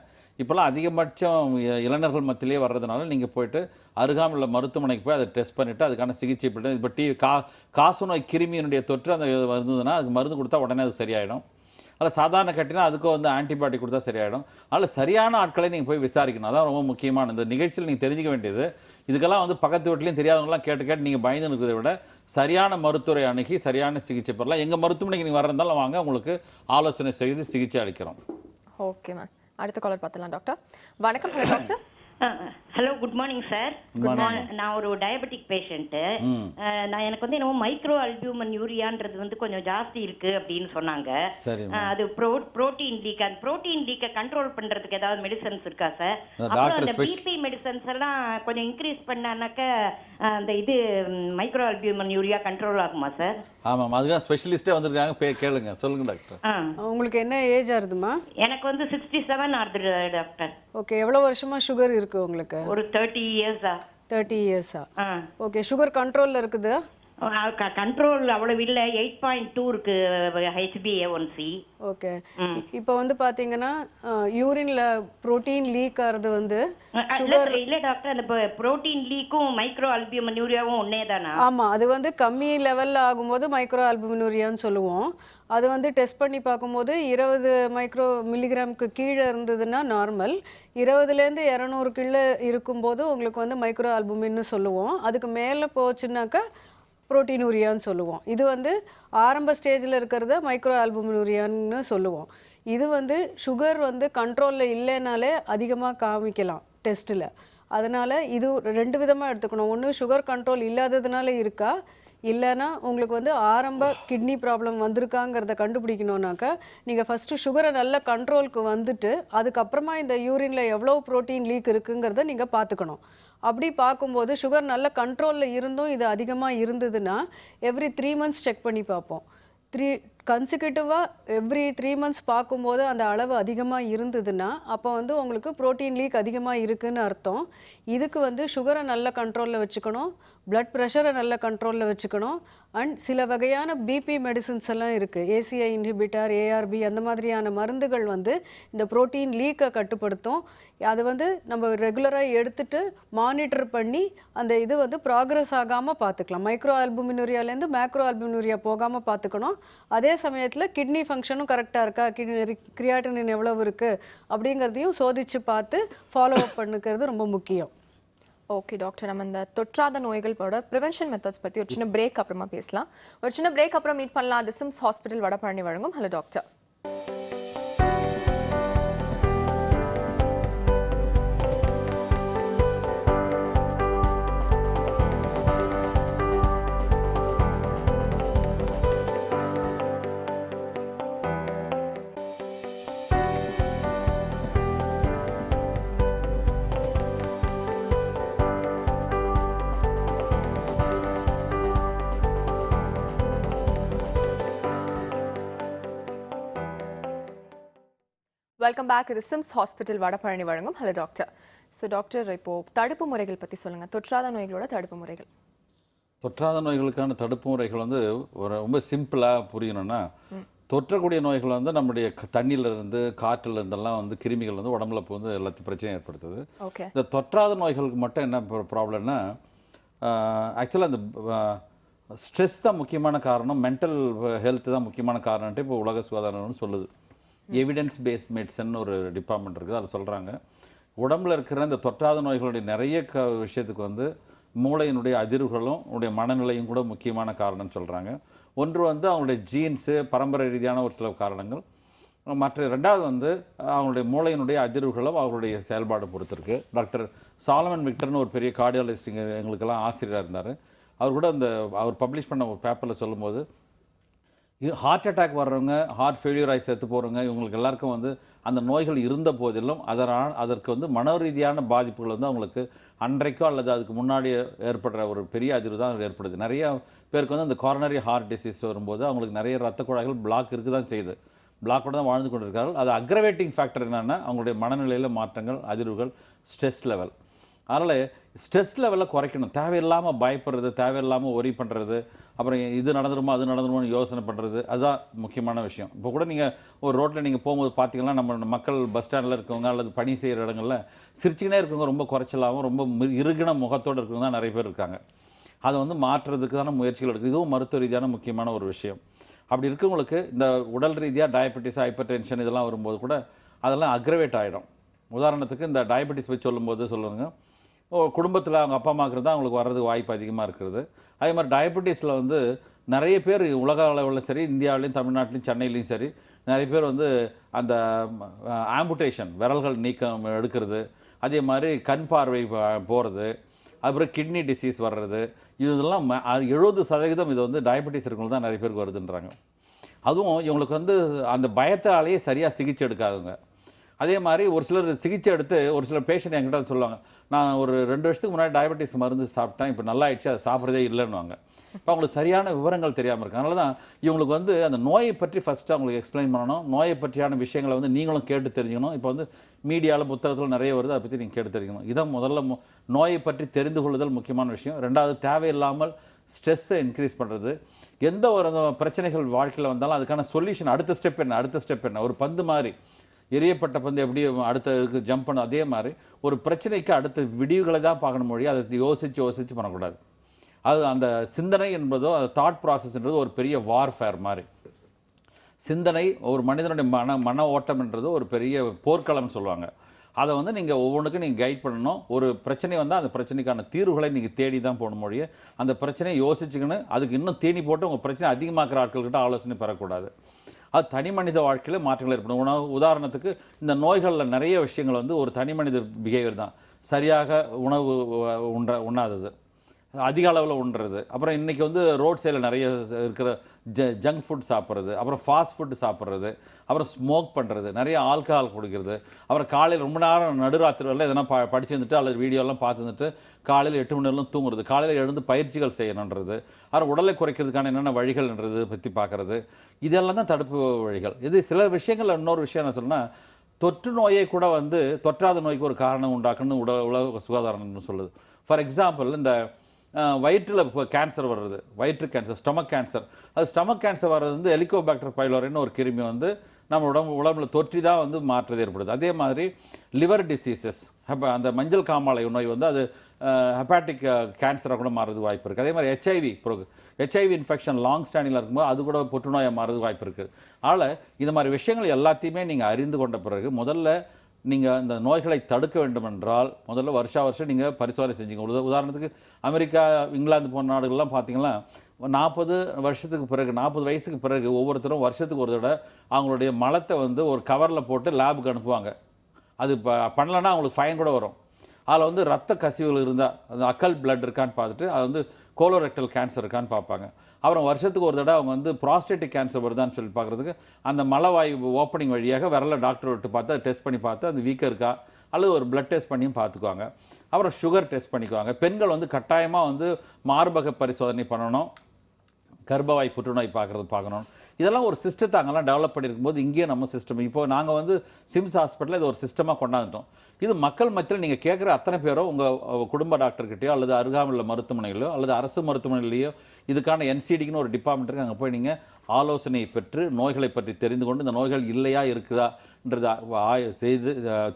இப்போல்லாம் அதிகபட்சம் இளைஞர்கள் மத்தியிலே வர்றதுனால நீங்கள் போய்ட்டு அருகாமையில் மருத்துவமனைக்கு போய் அதை டெஸ்ட் பண்ணிவிட்டு அதுக்கான சிகிச்சை பண்ணிட்டு இப்போ காசநோய் கிருமியினுடைய தொற்று அந்த இருந்ததுன்னா அதுக்கு மருந்து கொடுத்தா உடனே அது சரியாயிடும். அதில் சாதாரண கட்டினா அதுக்கும் வந்து ஆன்டிபயோட்டிக் கொடுத்தா சரியாயிடும். அதில் சரியான ஆட்களை நீங்கள் போய் விசாரிக்கணும். அதான் ரொம்ப முக்கியமான இந்த நிகழ்ச்சியில் நீங்கள் தெரிஞ்சிக்க வேண்டியது. இதுக்கெல்லாம் வந்து பக்கத்து வீட்லையும் தெரியாதவங்களாம் கேட்டு நீங்கள் பயந்து இருக்கிறத விட சரியான மருத்துவரை அணுகி சரியான சிகிச்சை பெறலாம். எங்கள் மருத்துவமனைக்கு நீங்கள் வரந்தாலும் வாங்க, உங்களுக்கு ஆலோசனை செய்து சிகிச்சை அளிக்கிறோம். ஓகே மேம், அடுத்த காலர் பார்த்தலாம் டாக்டர். வணக்கம். Hello doctor. Hello, good morning sir. நான் ஒரு டயபெட்டிக் பேஷண்ட்டு. எனக்கு வந்து என்னமோ மைக்ரோ அல்பியூமன் யூரியான்றது வந்து கொஞ்சம் ஜாஸ்தி இருக்கு அப்படின்னு சொன்னாங்க. அது புரோட்டீன் லீக், அந்த புரோட்டீன் லீக்கை கண்ட்ரோல் பண்றதுக்கு ஏதாவது மெடிசன்ஸ் இருக்கா சார்? அப்புறம் அந்த பிபி மெடிசன்ஸ் எல்லாம் கொஞ்சம் இன்க்ரீஸ் பண்ணானாக்க அந்த இது மைக்ரோ அல்பியூமன் யூரியா கண்ட்ரோல் ஆகுமா சார்? ஆமாம், அதுதான் ஸ்பெஷலிஸ்டே வந்திருக்காங்க, கேளுங்க. சொல்லுங்க டாக்டர். உங்களுக்கு என்ன ஏஜ் ஆகுதுமா? எனக்கு வந்து 67 ஆகுது டாக்டர். ஓகே, எவ்வளோ வருஷமா சுகர் இருக்கு உங்களுக்கு? ஒரு 30 இயர்ஸா. 30 இயர்ஸா? ஓகே, சுகர் கண்ட்ரோலில் இருக்குது? கண்ட்ரோல் அவ்வளவு இல்லை, 8.2 இருக்கு HbA1c. ஓகே. இப்போ வந்து பார்த்தீங்கன்னா யூரின்ல புரோட்டீன் லீக் ஆகிறது வந்து இல்லை டாக்டர், அந்த புரோட்டீன் லீக்கும் மைக்ரோ அல்பியூமினூரியாவும் ஒன்னே தானா? ஆமாம், அது வந்து கம்மி லெவலில் ஆகும்போது மைக்ரோ அல்புமினூரியான்னு சொல்லுவோம். அது வந்து டெஸ்ட் பண்ணி பார்க்கும்போது 20 மைக்ரோ மில்லிகிராமுக்கு கீழே இருந்ததுன்னா நார்மல், 20லேருந்து 200 கீழே இருக்கும்போது உங்களுக்கு வந்து மைக்ரோ அல்புமின்னு சொல்லுவோம். அதுக்கு மேலே போச்சுன்னாக்கா புரோட்டீனூரியான்னு சொல்லுவோம். இது வந்து ஆரம்ப ஸ்டேஜில் இருக்கிறத மைக்ரோ அல்புமினூரியான்னு சொல்லுவோம். இது வந்து சுகர் வந்து கண்ட்ரோலில் இல்லைனாலே அதிகமாக காமிக்கலாம் டெஸ்ட்டில். அதனால் இது 2 விதமாக எடுத்துக்கணும். ஒன்று சுகர் கண்ட்ரோல் இல்லாததுனால இருக்கா, இல்லைன்னா உங்களுக்கு வந்து ஆரம்ப கிட்னி ப்ராப்ளம் வந்திருக்காங்கிறத கண்டுபிடிக்கணுன்னாக்கா நீங்கள் ஃபஸ்ட்டு சுகரை நல்ல கண்ட்ரோலுக்கு வந்துட்டு அதுக்கப்புறமா இந்த யூரினில் எவ்வளோ ப்ரோட்டீன் லீக் இருக்குங்கிறத நீங்கள் பார்த்துக்கணும். அப்படி பார்க்கும்போது சுகர் நல்ல கண்ட்ரோலில் இருந்தும் இது அதிகமாக இருந்ததுன்னா எவ்ரி 3 months செக் பண்ணி பார்ப்போம். கன்சிக்யூட்டிவாக எவ்ரி 3 months பார்க்கும்போது அந்த அளவு அதிகமாக இருந்ததுன்னா அப்போ வந்து உங்களுக்கு ப்ரோட்டீன் லீக் அதிகமாக இருக்குதுன்னு அர்த்தம். இதுக்கு வந்து சுகரை நல்ல கண்ட்ரோலில் வச்சுக்கணும், பிளட் ப்ரெஷரை நல்ல கண்ட்ரோலில் வச்சுக்கணும். அண்ட் சில வகையான பிபி மெடிசின்ஸ் எல்லாம் இருக்குது, ஏசிஐ இன்ஹிபிட்டர், ஏஆர்பி, அந்த மாதிரியான மருந்துகள் வந்து இந்த ப்ரோட்டீன் லீக்கை கட்டுப்படுத்தும். அது வந்து நம்ம ரெகுலராக எடுத்துகிட்டு மானிட்டர் பண்ணி அந்த இது வந்து ப்ராக்ரஸ் ஆகாமல் பார்த்துக்கலாம். மைக்ரோ அல்புமினூரியாலேருந்து மேக்ரோ அல்புமினூரியா போகாமல் பார்த்துக்கணும். அதே சமயத்தில் கிட்னி ஃபங்க்ஷனும் கரெக்டாக இருக்கா, கிரியாட்டினின் எவ்வளவு இருக்குது அப்படிங்கிறதையும் சோதித்து பார்த்து ஃபாலோ அப் பண்ணிக்கிறது ரொம்ப முக்கியம். ஓகே டாக்டர், நம்ம இந்த தொற்றாத நோய்களோட ப்ரிவென்ஷன் மெத்தட்ஸ் பற்றி ஒரு சின்ன பிரேக் அப்புறமா பேசலாம். ஒரு சின்ன பிரேக் அப்புறம் மீட் பண்ணலாம். அது சிம்ஸ் ஹாஸ்பிட்டல் வடபழனி வழங்கும் ஹலோ டாக்டர். Welcome back. இது சிம்ஸ் ஹாஸ்பிட்டல் வடபழனி வழங்கும் ஹலோ டாக்டர். ஸோ டாக்டர், இப்போது தடுப்பு முறைகள் பற்றி சொல்லுங்கள். தொற்றாத நோய்களோட தடுப்பு முறைகள். தொற்றாத நோய்களுக்கான தடுப்பு முறைகள் வந்து ரொம்ப சிம்பிளாக புரியணும்னா, தொற்றக்கூடிய நோய்கள் வந்து நம்முடைய தண்ணியிலிருந்து காற்றிலிருந்தெல்லாம் வந்து கிருமிகள் வந்து உடம்புல வந்து எல்லாத்தையும் பிரச்சனையும் ஏற்படுத்துது. ஓகே. இந்த தொற்றாத நோய்களுக்கு மட்டும் என்ன ப்ராப்ளம்னா, ஆக்சுவலாக அந்த ஸ்ட்ரெஸ் தான் முக்கியமான காரணம், மென்டல் ஹெல்த் தான் முக்கியமான காரணம்ட்டு இப்போ உலக சுகாதாரம்னு சொல்லுது. எவிடன்ஸ் பேஸ்ட் மெடிசன் ஒரு டிபார்ட்மெண்ட் இருக்குது, அதில் சொல்கிறாங்க உடம்புல இருக்கிற இந்த தொற்றாத நோய்களுடைய நிறைய விஷயத்துக்கு வந்து மூளையினுடைய அதிர்வுகளும் உடைய மனநிலையும் கூட முக்கியமான காரணம்னு சொல்கிறாங்க. ஒன்று வந்து அவங்களுடைய ஜீன்ஸு, பரம்பரை ரீதியான ஒரு சில காரணங்கள். மற்ற ரெண்டாவது வந்து அவங்களுடைய மூளையினுடைய அதிர்வுகளும் அவங்களுடைய செயல்பாடு பொறுத்திருக்கு. டாக்டர் சாலமன் விக்டர்னு ஒரு பெரிய கார்டியாலஜிஸ்ட் எங்களுக்கெல்லாம் ஆசிரியராக இருந்தார். அவர் கூட அவர் பப்ளிஷ் பண்ண ஒரு பேப்பரில் சொல்லும்போது, ஹார்ட் அட்டாக் வர்றவங்க, ஹார்ட் ஃபெயிலியர் ஆகி செத்து போகிறவங்க, இவங்களுக்கு எல்லாருக்கும் வந்து அந்த நோய்கள் இருந்த போதிலும் அதற்கு வந்து மன ரீதியான பாதிப்புகள் வந்து அவங்களுக்கு அன்றைக்கோ அல்லது அதுக்கு முன்னாடி ஏற்படுற ஒரு பெரிய அதிர்வு தான் ஏற்படுது. நிறைய பேருக்கு வந்து அந்த கார்னரி ஹார்ட் டிசீஸ் வரும்போது அவங்களுக்கு நிறைய ரத்த குழாய்கள் பிளாக் இருக்குது தான் செய்யுது, பிளாக்கோடு தான் வாழ்ந்து கொண்டிருக்கார்கள். அது அக்ரவேட்டிங் ஃபேக்டர் என்னென்னா அவங்களுடைய மனநிலையில் மாற்றங்கள், அதிர்வுகள், ஸ்ட்ரெஸ் லெவல். அதனால் ஸ்ட்ரெஸ் லெவலை குறைக்கணும். தேவையில்லாமல் பயப்படுறது, தேவையில்லாமல் ஒரி பண்ணுறது, அப்புறம் இது நடந்துருமோ அது நடந்துருமோன்னு யோசனை பண்ணுறது, அதுதான் முக்கியமான விஷயம். இப்போ கூட நீங்கள் ஒரு ரோட்டில் நீங்கள் போகும்போது பார்த்தீங்கன்னா நம்ம மக்கள் பஸ் ஸ்டாண்டில் இருக்கவங்க அல்லது பணி செய்கிற இடங்களில் சிரிச்சுக்கினே இருக்கவங்க, ரொம்ப குறைச்சலாகவும் ரொம்ப இறுகின முகத்தோடு இருக்கவங்க தான் நிறைய பேர் இருக்காங்க. அதை வந்து மாற்றுறதுக்கான முயற்சிகள் எடுக்குது. இதுவும் மருத்துவ ரீதியான முக்கியமான ஒரு விஷயம். அப்படி இருக்கவங்களுக்கு இந்த உடல் ரீதியாக டயபெட்டிஸ், ஹைப்பர் டென்ஷன் இதெல்லாம் வரும்போது கூட அதெல்லாம் அக்ரவேட் ஆகிடும். உதாரணத்துக்கு இந்த டயபெட்டிஸ் பற்றி சொல்லும்போது சொல்லுவாங்க, குடும்பத்தில் அவங்க அப்பா அம்மாவுக்கு தான் அவங்களுக்கு வர்றதுக்கு வாய்ப்பு அதிகமாக இருக்கிறது. அதே மாதிரி டயபெட்டிஸில் வந்து நிறைய பேர் உலக அளவில் சரி, இந்தியாவிலையும் தமிழ்நாட்டிலையும் சென்னையிலையும் சரி, நிறைய பேர் வந்து அந்த ஆம்புடேஷன், விரல்கள் நீக்கம் எடுக்கிறது, அதே மாதிரி கண் பார்வை போகிறது, அப்புறம் கிட்னி டிசீஸ் வர்றது, இதெல்லாம் 70% இது வந்து டயபெட்டிஸ் இருக்கவங்க தான் நிறைய பேருக்கு வருதுன்றாங்க. அதுவும் இவங்களுக்கு வந்து அந்த பயத்தாலேயே சரியாக சிகிச்சை எடுக்காதுங்க. அதே மாதிரி ஒரு சிலர் சிகிச்சை எடுத்து ஒரு சில பேஷண்ட் என்கிட்ட சொல்லுவாங்க, நான் ஒரு 2 வருஷத்துக்கு முன்னாடி டயபெட்டிஸ் மருந்து சாப்பிட்டேன், இப்போ நல்லா ஆயிடுச்சு, அதை சாப்பிட்றதே இல்லைன்னுவாங்க. இப்போ அவங்களுக்கு சரியான விவரங்கள் தெரியாமல் இருக்கு. அதனால தான் இவங்களுக்கு வந்து அந்த நோயை பற்றி ஃபஸ்ட்டு அவங்களுக்கு எக்ஸ்பிளைன் பண்ணணும். நோயை பற்றியான விஷயங்களை வந்து நீங்களும் கேட்டு தெரிஞ்சுக்கணும். இப்போ வந்து மீடியாவில் புத்தகத்தில் நிறைய வருது, அதை பற்றி நீங்கள் கேட்டு தெரிஞ்சுக்கணும். இதான் முதல்ல நோயை பற்றி தெரிந்து கொள்ளுதல் முக்கியமான விஷயம். ரெண்டாவது, தேவையில்லாமல் ஸ்ட்ரெஸ்ஸை இன்க்ரீஸ் பண்ணுறது. எந்த ஒரு பிரச்சனைகள் வாழ்க்கையில் வந்தாலும் அதுக்கான சொல்யூஷன் அடுத்த ஸ்டெப் என்ன, ஒரு பந்து மாதிரி எரியப்பட்ட பந்து எப்படி அடுத்ததுக்கு ஜம்ப் பண்ண, அதே மாதிரி ஒரு பிரச்சனைக்கு அடுத்த விடிவுகளை தான் பார்க்கணும் மொழி, அதை யோசித்து பண்ணக்கூடாது. அது அந்த சிந்தனை என்பதோ அந்த தாட் ப்ராசஸ்ன்றது ஒரு பெரிய வார்ஃபேர் மாதிரி. சிந்தனை ஒரு மனிதனுடைய மன ஓட்டம்ன்றது ஒரு பெரிய போர்க்களம்னு சொல்லுவாங்க. அதை வந்து நீங்கள் ஒவ்வொன்றுக்கும் நீங்கள் கைட் பண்ணணும். ஒரு பிரச்சனை வந்தால் அந்த பிரச்சனைக்கான தீர்வுகளை நீங்கள் தேடி தான் போகணும் மொழியை. அந்த பிரச்சனையை யோசிச்சுக்கணும், அதுக்கு இன்னும் தீனி போட்டு உங்கள் பிரச்சனை அதிகமாக்குற ஆட்கள்கிட்ட ஆலோசனை பெறக்கூடாது. அது தனி மனித வாழ்க்கையில் மாற்றங்கள் ஏற்படும். உதாரணத்துக்கு இந்த நோய்களில் நிறைய விஷயங்கள் வந்து ஒரு தனி மனித பிஹேவியர் தான். சரியாக உணவு உண்ணாதது, அதிக அளவில் உண்றது, அப்புறம் இன்றைக்கி வந்து ரோட் சைடில் நிறைய இருக்கிற ஜங்க் ஃபுட் சாப்பிட்றது, அப்புறம் ஃபாஸ்ட் ஃபுட்டு சாப்பிட்றது, அப்புறம் ஸ்மோக் பண்ணுறது, நிறைய ஆல்கஹால் குடிக்கிறது, அப்புறம் காலையில் ரொம்ப நேரம் நடுராத்திரி வரல எதனா படிச்சு வந்துட்டு அல்லது வீடியோலாம் பார்த்து வந்துட்டு காலையில் 8 மணி நேரம் தூங்குறது, காலையில் எழுந்து பயிற்சிகள் செய்யணுன்றது, அப்புறம் உடலை குறைக்கிறதுக்கான என்னென்ன வழிகள்ன்றது பற்றி பார்க்குறது, இதெல்லாம் தான் தடுப்பு வழிகள். இது சில விஷயங்கள். இன்னொரு விஷயம் என்ன சொன்னால், தொற்று நோயை கூட வந்து தொற்றாத நோய்க்கு ஒரு காரணம் உண்டாக்குன்னு உலக சுகாதாரம் சொல்லுது. ஃபார் எக்ஸாம்பிள், இந்த வயிற்றில் இப்போ கேன்சர் வர்றது, வயிற்று கேன்சர், ஸ்டொமக் கேன்சர். அது ஸ்டொமக் கேன்சர் வர்றது வந்து ஹெலிகோபாக்டர் பைலோரின்னு ஒரு கிருமி வந்து நம்ம உடம்புல தொற்றி தான் வந்து மாற்றது ஏற்படுது. அதே மாதிரி லிவர் டிசீசஸ், அந்த மஞ்சள் காமாலை நோய் வந்து அது ஹெப்பாட்டிக் கேன்சராக கூட மாறுறது வாய்ப்பு இருக்குது. அதே மாதிரி ஹெச்ஐவி இன்ஃபெக்ஷன் லாங் ஸ்டாண்டிங்கில் இருக்கும்போது அது கூட புற்றுநோயாக மாறுறது வாய்ப்பு இருக்குது. அதனால் இந்த மாதிரி விஷயங்கள் எல்லாத்தையுமே நீங்கள் அறிந்து கொண்ட பிறகு முதல்ல நீங்கள் இந்த நோய்களை தடுக்க வேண்டும் என்றால் முதல்ல வருஷம் நீங்கள் பரிசோதனை செஞ்சுங்க. உதாரணத்துக்கு அமெரிக்கா, இங்கிலாந்து போன்ற நாடுகள்லாம் பார்த்தீங்கன்னா 40 வருஷத்துக்கு பிறகு, 40 வயசுக்கு பிறகு ஒவ்வொருத்தரும் வருஷத்துக்கு ஒரு தடவை அவங்களுடைய மலத்தை வந்து ஒரு கவரில் போட்டு லேபுக்கு அனுப்புவாங்க. அது பண்ணலைன்னா அவங்களுக்கு ஃபைன் கூட வரும். அதில் வந்து ரத்த கசிவுகள் இருந்தால், அந்த அக்கல் பிளட் இருக்கான்னு பார்த்துட்டு அது வந்து கோலோரெக்டல் கேன்சர் இருக்கான்னு பார்ப்பாங்க. அப்புறம் வருஷத்துக்கு ஒரு தடவை அவங்க வந்து ப்ராஸ்டேட்டிக் கேன்சர் வருதான்னு சொல்லி பார்க்குறதுக்கு அந்த மலவாயு ஓப்பனிங் வழியாக விரல டாக்டர் விட்டு பார்த்து அதை டெஸ்ட் பண்ணி பார்த்து அது வீக்காக இருக்கா அல்லது ஒரு பிளட் டெஸ்ட் பண்ணியும் பார்த்துக்குவாங்க. அப்புறம் சுகர் டெஸ்ட் பண்ணிக்குவாங்க. பெண்கள் வந்து கட்டாயமாக வந்து மார்பக பரிசோதனை பண்ணணும், கர்ப்பவாய் புற்றுநோய் பார்க்கணும். இதெல்லாம் ஒரு சிஸ்டத்தை அங்கெல்லாம் டெவலப் பண்ணியிருக்கும்போது இங்கேயே நம்ம சிஸ்டம் இப்போ நாங்கள் வந்து சிம்ஸ் ஹாஸ்பிட்டலில் இது ஒரு சிஸ்டமாக கொண்டாந்துட்டோம். இது மக்கள் மத்தியில் நீங்கள் கேட்குற அத்தனை பேரும் உங்கள் குடும்ப டாக்டர்கிட்டயோ அல்லது அருகாமையில் மருத்துவமனைகளோ அல்லது அரசு மருத்துவமனையிலையோ இதுக்கான என்சிடிக்குன்னு ஒரு டிபார்ட்மெண்ட் இருக்குது. அங்கே போய் நீங்கள் ஆலோசனை பெற்று நோய்களை பற்றி தெரிந்து கொண்டு இந்த நோய்கள் இல்லையா இருக்குதான்றதை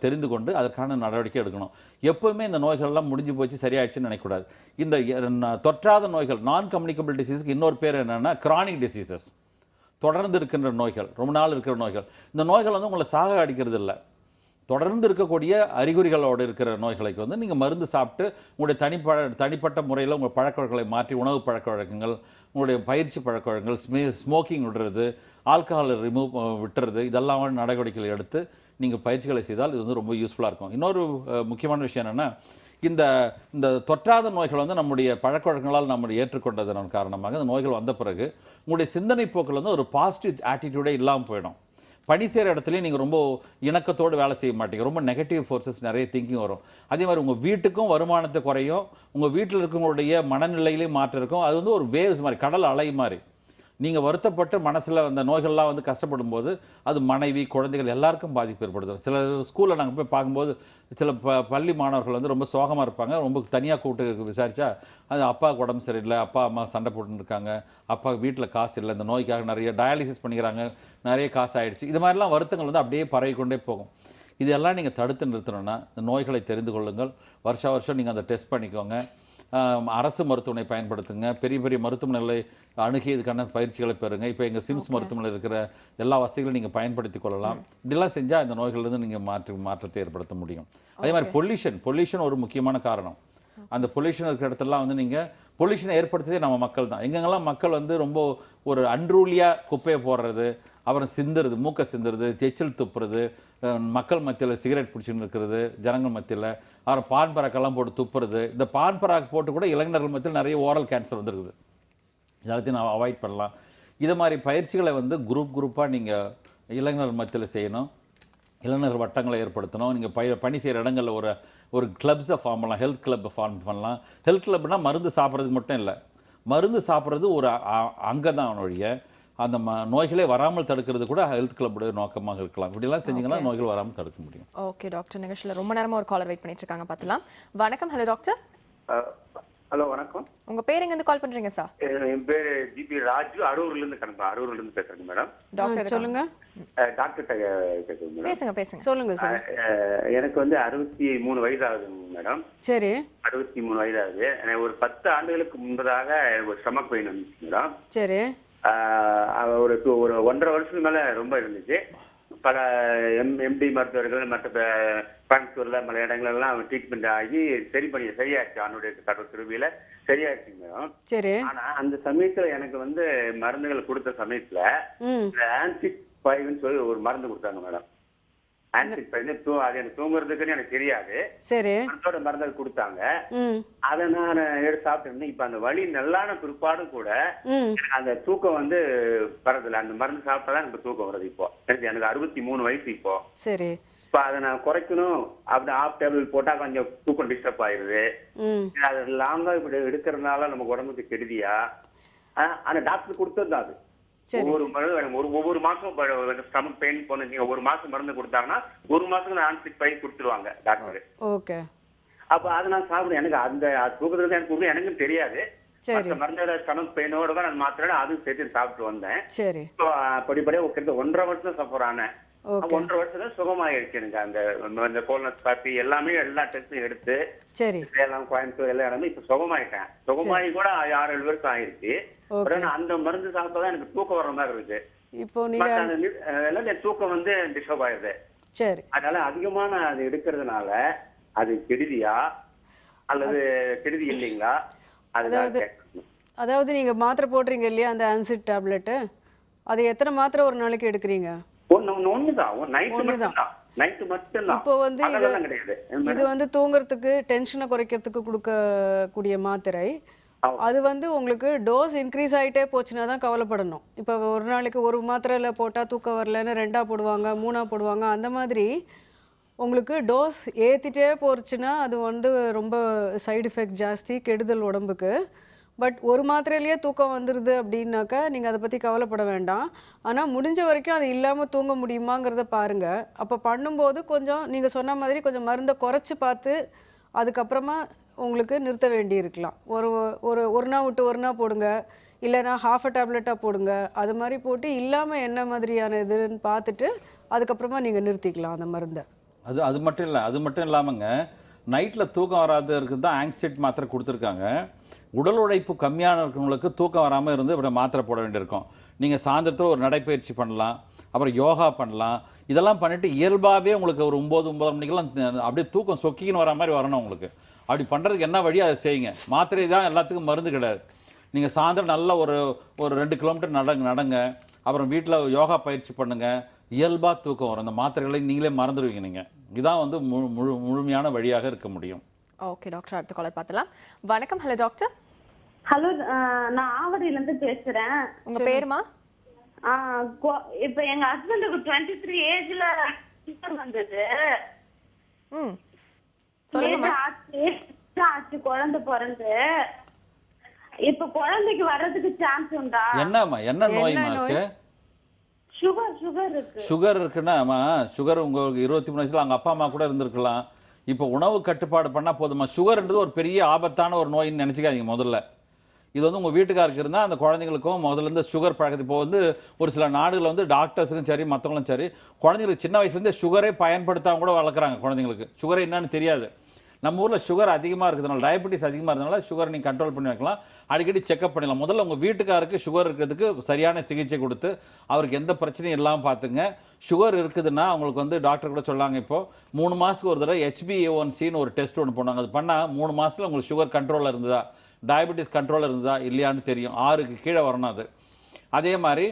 தெரிந்து கொண்டு அதற்கான நடவடிக்கை எடுக்கணும். எப்போவுமே இந்த நோய்கள்லாம் முடிஞ்சு போச்சு சரியாயிடுச்சுன்னு நினைக்கக்கூடாது. இந்த தொற்றாத நோய்கள், நான் கம்யூனிகபிள் டிசீஸுக்கு இன்னொரு பேர் என்னென்னா கிரானிக் டிசீசஸ், தொடர்ந்து இருக்கின்ற நோய்கள், ரொம்ப நாள் இருக்கிற நோய்கள். இந்த நோய்கள் வந்து உங்களை சாக அடிக்கிறது இல்லை, தொடர்ந்து இருக்கக்கூடிய அறிகுறிகளோடு இருக்கிற நோய்களுக்கு வந்து நீங்கள் மருந்து சாப்பிட்டு உங்களுடைய தனிப்பட்ட முறையில் உங்கள் பழக்கவழக்கங்களை மாற்றி, உணவு பழக்க வழக்கங்கள், உங்களுடைய பயிற்சி பழக்க வழக்கங்கள், ஸ்மோக்கிங் விடுறது, ஆல்கஹால் விட்டுறது, இதெல்லாம் நடவடிக்கைகள் எடுத்து நீங்கள் பயிற்சிகளை செய்தால் இது வந்து ரொம்ப யூஸ்ஃபுல்லாக இருக்கும். இன்னொரு முக்கியமான விஷயம் என்னென்னா, இந்த தொற்றாத நோய்கள் வந்து நம்முடைய பழக்க வழக்கங்களால் நம்ம ஏற்றுக்கொண்டதன் காரணமாக இந்த நோய்கள் வந்த பிறகு உங்களுடைய சிந்தனை போக்கில் வந்து ஒரு பாசிட்டிவ் ஆட்டிடியூடே இல்லாமல் போயிடும். பணி செய்கிற இடத்துலையும் நீங்கள் ரொம்ப இணக்கத்தோடு வேலை செய்ய மாட்டீங்க, ரொம்ப நெகட்டிவ் ஃபோர்ஸஸ் நிறைய திங்கிங் வரும். அதே மாதிரி உங்கள் வீட்டுக்கும் வருமானத்தை குறையும், உங்கள் வீட்டில் இருக்கவங்களுடைய மனநிலையிலையும் மாற்றம் இருக்கும். அது வந்து ஒரு வேவ்ஸ் மாதிரி, கடல் அலை மாதிரி. நீங்கள் வருத்தப்பட்டு மனசில் அந்த நோய்கள்லாம் வந்து கஷ்டப்படும் போது அது மனைவி, குழந்தைகள் எல்லாருக்கும் பாதிப்பு ஏற்படுத்தும். சில ஸ்கூலில் நாங்கள் போய் பார்க்கும்போது சில பள்ளி மாணவர்கள் வந்து ரொம்ப சோகமாக இருப்பாங்க. ரொம்ப தனியாக கூப்பிட்டு விசாரித்தா அது அப்பாவுக்கு உடம்பு சரியில்லை, அப்பா அம்மா சண்டை போட்டுன்னு இருக்காங்க, அப்பா வீட்டில் காசு இல்லை, இந்த நோய்க்காக நிறைய டயாலிசிஸ் பண்ணிக்கிறாங்க, நிறைய காசு ஆகிடுச்சு. இது மாதிரிலாம் வருத்தங்கள் வந்து அப்படியே பரவிக்கொண்டே போகும். இதெல்லாம் நீங்கள் தடுத்து நிறுத்தணும்னா இந்த நோய்களை தெரிந்து கொள்ளுங்கள். வருஷம் நீங்கள் அதை டெஸ்ட் பண்ணிக்கோங்க. அரசு மருத்துவமனை பயன்படுத்துங்க, பெரிய பெரிய மருத்துவமனைகளை அணுகி இதுக்கான பயிற்சிகளை பெறுங்க. இப்போ எங்கள் சிம்ஸ் மருத்துவமனையில் இருக்கிற எல்லா வசதிகளும் நீங்கள் பயன்படுத்தி கொள்ளலாம். இப்படிலாம் செஞ்சால் இந்த நோய்கள்லேருந்து நீங்கள் மாற்றத்தை ஏற்படுத்த முடியும். அதே மாதிரி பொல்யூஷன் ஒரு முக்கியமான காரணம். அந்த பொல்யூஷன் இருக்கிற இடத்துலலாம் வந்து நீங்கள் பொல்யூஷனை ஏற்படுத்துறதே நம்ம மக்கள் தான். எங்கெங்கெல்லாம் மக்கள் வந்து ரொம்ப ஒரு அன்ரூலியாக குப்பையை போடுறது, அப்புறம் சிந்துறது, மூக்கை சிந்துறது, எச்சில் துப்புறது, மக்கள் மத்தியில் சிகரெட் பிடிச்சின்னு இருக்கிறது, ஜனங்கள் மத்தியில், அப்புறம் பான் பராக்கெல்லாம் போட்டு துப்புறது. இந்த பான் பராக் போட்டு கூட இளைஞர்கள் மத்தியில் நிறைய ஓரல் கேன்சர் வந்துருக்குது. எல்லாத்தையும் நான் அவாய்ட் பண்ணலாம். இது மாதிரி பயிற்சிகளை வந்து குரூப்பாக நீங்கள் இளைஞர்கள் மத்தியில் செய்யணும். இளைஞர் வட்டங்களை ஏற்படுத்தணும். நீங்கள் பணி செய்கிற இடங்களில் ஒரு கிளப்ஸை ஃபார்ம் பண்ணலாம், ஹெல்த் கிளப்பை ஃபார்ம் பண்ணலாம். ஹெல்த் கிளப்னால் மருந்து சாப்பிட்றதுக்கு மட்டும் இல்லை, மருந்து சாப்பிட்றது ஒரு அங்கே தான் ஒழிய அந்த நோய்களே வராமல் தடுக்கிறது கூட ஹெல்த் கிளப்புடைய நோக்கமாக இருக்கலாம். இப்படிலாம் செஞ்சீங்கன்னா நோய்கள் வராமல் தடுக்க முடியும். ஓகே டாக்டர், நிகழ்ச்சியில் ரொம்ப நேரமாக ஒரு காலர் வெயிட் பண்ணிட்டு இருக்காங்க, பார்த்துலாம். வணக்கம். Hello doctor. ஹலோ வணக்கம். உங்க பேர் எங்க இருந்து கால் பண்றீங்க சார்? என் பேரு ஜிபி ராஜு, அரூர்ல இருந்து பேசுறேங்க மேடம். டாக்டர் சொல்லுங்க. டாக்டர் பேசுறேன் மேடம். பேசுங்க. சொல்லுங்க சார். எனக்கு வந்து 63 வயது ஆகுதுங்க மேடம். சரி. 63 வயது ஆகுது. எனக்கு ஒரு 10 ஆண்டுகளுக்கு முன்பதாக எனக்கு ஒரு ஸ்டமக் பெயின் இருந்துச்சு மேடம். சரி. ஒரு 1.5 வருஷத்துக்கு மேல ரொம்ப இருந்துச்சு. பல எம்டி மருத்துவர்கள் மற்ற கோயம்புத்தூர்ல பல இடங்கள்லாம் ட்ரீட்மெண்ட் ஆகி சரியாச்சு. அவனுடைய கடவுள் திருவியில சரியாச்சு மேடம். சரி. ஆனா அந்த சமயத்துல எனக்கு வந்து மருந்துகள் கொடுத்த சமயத்துல ஆன்டிக் 5ன்னு சொல்லி ஒரு மருந்து கொடுத்தாங்க மேடம். ஆன்டிக் 5 அது எனக்கு தூங்குறதுக்குன்னு எனக்கு தெரியாது. சரி. அதோட மருந்துகள் கொடுத்தாங்க. அதை நான் எடுத்து சாப்பிட்டு இப்ப அந்த வலி நல்லான பிற்பாடும் கூட அந்த தூக்கம் வந்து வரதில்லை. அந்த மருந்து சாப்பிட்டாதான் எனக்கு தூக்கம் வருது. இப்போ எனக்கு 63 வயசு. இப்போ சரி. இப்ப அதை நான் குறைக்கணும் அப்படி ஆஃப் டேபிள் போட்டா கொஞ்சம் தூக்கம் டிஸ்டர்ப் ஆயிருது. அது லாங்கா இப்படி எடுக்கிறதுனால நமக்கு உடம்புக்கு கெடுதியா? ஆனா டாக்டர் கொடுத்தது தான் அது. ஒவ்வொரு மாசம் ஸ்டமக் பெயின் போனீங்க, ஒரு மாசம் மருந்து கொடுத்தாங்கன்னா ஒரு மாசம் ஆன்டிக் 5 கொடுத்துருவாங்க டாக்டர். ஓகே. அப்ப அதை நான் சாப்பிடுவேன். எனக்கு அந்த தூக்கத்துல எனக்கு எனக்கும் தெரியாது. மருந்தோட ஸ்டமக் பெயினோட தான் நான் மாத்திரம் அதுவும் சேர்த்து சாப்பிட்டு வந்தேன். சரி. படிப்படியா 1.5 வருஷம் சஃபர் ஆனேன். 1.5 வருஷம் சுகமாயிருச்சு எனக்கு. அந்த கோலனோஸ்கோபி எல்லா டெஸ்டும் எடுத்து சேலம் கோயம்புத்தூர் எல்லா இடமே இப்ப சுகமாயிட்டேன். சுகமாயி கூட 6-7 வருஷம் ஆயிருச்சு. அந்த மருந்து சாப்பிட்டா எனக்கு தூக்கம் வர மாதிரி இருக்கு. இப்போ நீங்க தூக்கம் வந்து டிஸ்டர்ப் ஆயிருது. சரி. அதனால அதிகமான அது எடுக்கிறதுனால அது கெடுதியா அல்லது கெடுதி இல்லைங்களா? அதாவது நீங்க மாத்திரை போடுறீங்க இல்லையா, அந்த ஆன்சிட் டேப்லெட், அது எத்தனை மாத்திரை ஒரு நாளைக்கு எடுக்கிறீங்க? இப்போ வந்து இது வந்து தூங்குறதுக்கு டென்ஷனை குறைக்கிறதுக்கு கொடுக்கக்கூடிய மாத்திரை. அது வந்து உங்களுக்கு டோஸ் இன்க்ரீஸ் ஆகிட்டே போச்சுன்னா தான் கவலைப்படணும். இப்போ ஒரு நாளைக்கு ஒரு மாத்திரையில் போட்டால் தூக்கம் வரலன்னு 2ஆ போடுவாங்க, 3ஆ போடுவாங்க. அந்த மாதிரி உங்களுக்கு டோஸ் ஏற்றிட்டே போச்சுன்னா அது வந்து ரொம்ப சைடு எஃபெக்ட் ஜாஸ்தி, கெடுதல் உடம்புக்கு. பட் ஒரு மாத்திரையிலேயே தூக்கம் வந்துடுது அப்படின்னாக்கா நீங்கள் அதை பற்றி கவலைப்பட வேண்டாம். ஆனால் முடிஞ்ச வரைக்கும் அது இல்லாமல் தூங்க முடியுமாங்கிறத பாருங்கள். அப்போ பண்ணும்போது கொஞ்சம் நீங்கள் சொன்ன மாதிரி கொஞ்சம் மருந்தை குறைச்சி பார்த்து அதுக்கப்புறமா உங்களுக்கு நிறுத்த வேண்டி இருக்கலாம். ஒரு நாள் விட்டு ஒரு நாள் போடுங்க, இல்லைனா ½ டேப்லெட்டாக போடுங்க. அது மாதிரி போட்டு இல்லாமல் என்ன மாதிரியான இதுன்னு பார்த்துட்டு அதுக்கப்புறமா நீங்கள் நிறுத்திக்கலாம் அந்த மருந்தை. அது மட்டும் இல்லாமங்க, நைட்டில் தூக்கம் வராது இருக்குது தான் ஆங்ஸைட்டி மாத்திரை கொடுத்துருக்காங்க. உடல் உழைப்பு கம்மியான இருக்கிறவங்களுக்கு தூக்கம் வராமல் இருந்து இப்படி மாத்திரை போட வேண்டியிருக்கும். நீங்கள் சாயந்தரத்தில் ஒரு நடைப்பயிற்சி பண்ணலாம், அப்புறம் யோகா பண்ணலாம். இதெல்லாம் பண்ணிவிட்டு இயல்பாகவே உங்களுக்கு ஒரு 9-9 மணிக்கெல்லாம் அப்படியே தூக்கம் சொக்கின்னு வர மாதிரி வரணும் உங்களுக்கு. அப்படி பண்ணுறதுக்கு என்ன வழியோ அதை செய்யுங்க. மாத்திரை தான் எல்லாத்துக்கும் மருந்து கிடையாது. நீங்கள் சாயந்தரம் நல்லா ஒரு 2 கிலோமீட்டர் நடங்க. அப்புறம் வீட்டில் யோகா பயிற்சி பண்ணுங்கள். இயல்பாக தூக்கம் வரும். அந்த மாத்திரைகளை நீங்களே மறந்துடுவீங்க. நீங்கள் இதான் வந்து முழுமையான வழியாக இருக்க முடியும். ஓகே டாக்டர், அடுத்த காலர் பார்த்தலாம். வணக்கம். Hello doctor. ஹலோ, நான் ஆவடியிலேருந்து பேசுகிறேன். உங்கள் பேருமா? இப்போ எங்க ஹஸ்பண்டுக்கு 23 ஏஜ்ல வந்தது. ஆச்சு குழந்தை பிறந்து. இப்ப குழந்தைக்கு வர்றதுக்கு சான்ஸ் உண்டா? என்ன நோய்மா இருக்கு? சுகர் இருக்குன்னா சுகர் உங்களுக்கு 23 வயசுல அவங்க அப்பா அம்மா கூட இருந்திருக்கலாம். இப்போ உணவு கட்டுப்பாடு பண்ணால் போதுமா? சுகர்ன்றது ஒரு பெரிய ஆபத்தான ஒரு நோயின்னு நினச்சிக்காதீங்க. முதல்ல இது வந்து உங்கள் வீட்டுக்காருக்கு இருந்தால் அந்த குழந்தைங்களுக்கும் முதல்ல சுகர் பழக்கத்து. இப்போ வந்து ஒரு சில நாடுகளில் வந்து டாக்டர்ஸுக்கும் சரி மற்றவங்களும் சரி குழந்தைங்களுக்கு சின்ன வயசுலேருந்தே சுகரே பயன்படுத்தாமல் கூட வளர்க்குறாங்க. குழந்தைங்களுக்கு சுகரே என்னன்னு தெரியாது. நம்ம ஊரில் சுகர் அதிகமாக இருக்கிறதுனால, டயபெட்டிஸ் அதிகமாக இருந்தனால சுகரை நீங்கள் கண்ட்ரோல் பண்ணி வைக்கலாம். அடிக்கடி செக்அப் பண்ணிடலாம். முதல்ல உங்கள் வீட்டுக்காருக்கு சுகர் இருக்கிறதுக்கு சரியான சிகிச்சை கொடுத்து அவருக்கு எந்த பிரச்சனையும் இல்லாமல் பார்த்துங்க. சுகர் இருக்குதுன்னா அவங்களுக்கு வந்து டாக்டர் கூட சொல்லாங்க, இப்போது 3 மாதத்துக்கு ஒரு தடவை HbA1cன்னு ஒரு டெஸ்ட் ஒன்று பண்ணுவாங்க. அது பண்ணால் 3 மாதத்தில் உங்களுக்கு சுகர் கண்ட்ரோலில் இருந்ததா, டயபெட்டிஸ் கண்ட்ரோலில் இருந்ததா இல்லையான்னு தெரியும். 6க்கு கீழே வரணும் அது. அதே மாதிரி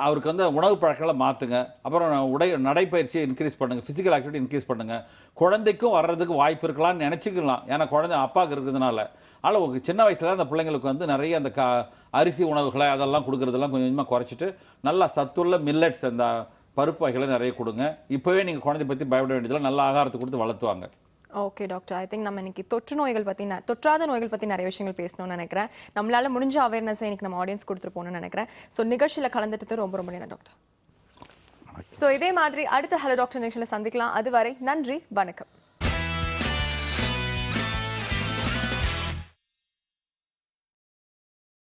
அவருக்கு வந்து உணவு பழக்கங்களை மாற்றுங்க. அப்புறம் நடைப்பயிற்சி இன்க்ரீஸ் பண்ணுங்கள், ஃபிசிக்கல் ஆக்டிவிட்டி இன்க்ரீஸ் பண்ணுங்கள். குழந்தைக்கும் வர்றதுக்கு வாய்ப்பு இருக்கலாம்னு நினச்சிக்கலாம். ஏன்னா குழந்தை அப்பாவுக்கு இருக்கிறதுனால. ஆனால் சின்ன வயசில் அந்த பிள்ளைங்களுக்கு வந்து நிறைய அந்த அரிசி உணவுகளை அதெல்லாம் கொடுக்குறதெல்லாம் கொஞ்சம் கொஞ்சமாக குறைச்சிட்டு நல்லா சத்துள்ள மில்லட்ஸ் அந்த பருப்பு வகைகளை நிறைய கொடுங்க. இப்போவே நீங்கள் குழந்தை பற்றி பயப்பட வேண்டியதில்லை. நல்ல ஆகாரத்தை கொடுத்து வளர்த்துவாங்க. ஓகே டாக்டர், ஐ திங்க் நம்ம இன்னைக்கு தொற்றாத நோய்கள் பற்றி நிறைய விஷயங்கள் பேசணும்னு நினைக்கிறேன். நம்மளால முடிஞ்ச அவேர்னஸை இன்னைக்கு நம்ம ஆடியன்ஸ் கொடுத்துருப்போம்னு நினைக்கிறேன். ஸோ நிகழ்ச்சியில் கலந்துட்டு ரொம்ப ரொம்ப நன்றி டாக்டர். ஸோ இதே மாதிரி அடுத்த ஹலோ டாக்டர் நிகழ்ச்சியில் சந்திக்கலாம். அதுவரை நன்றி, வணக்கம்.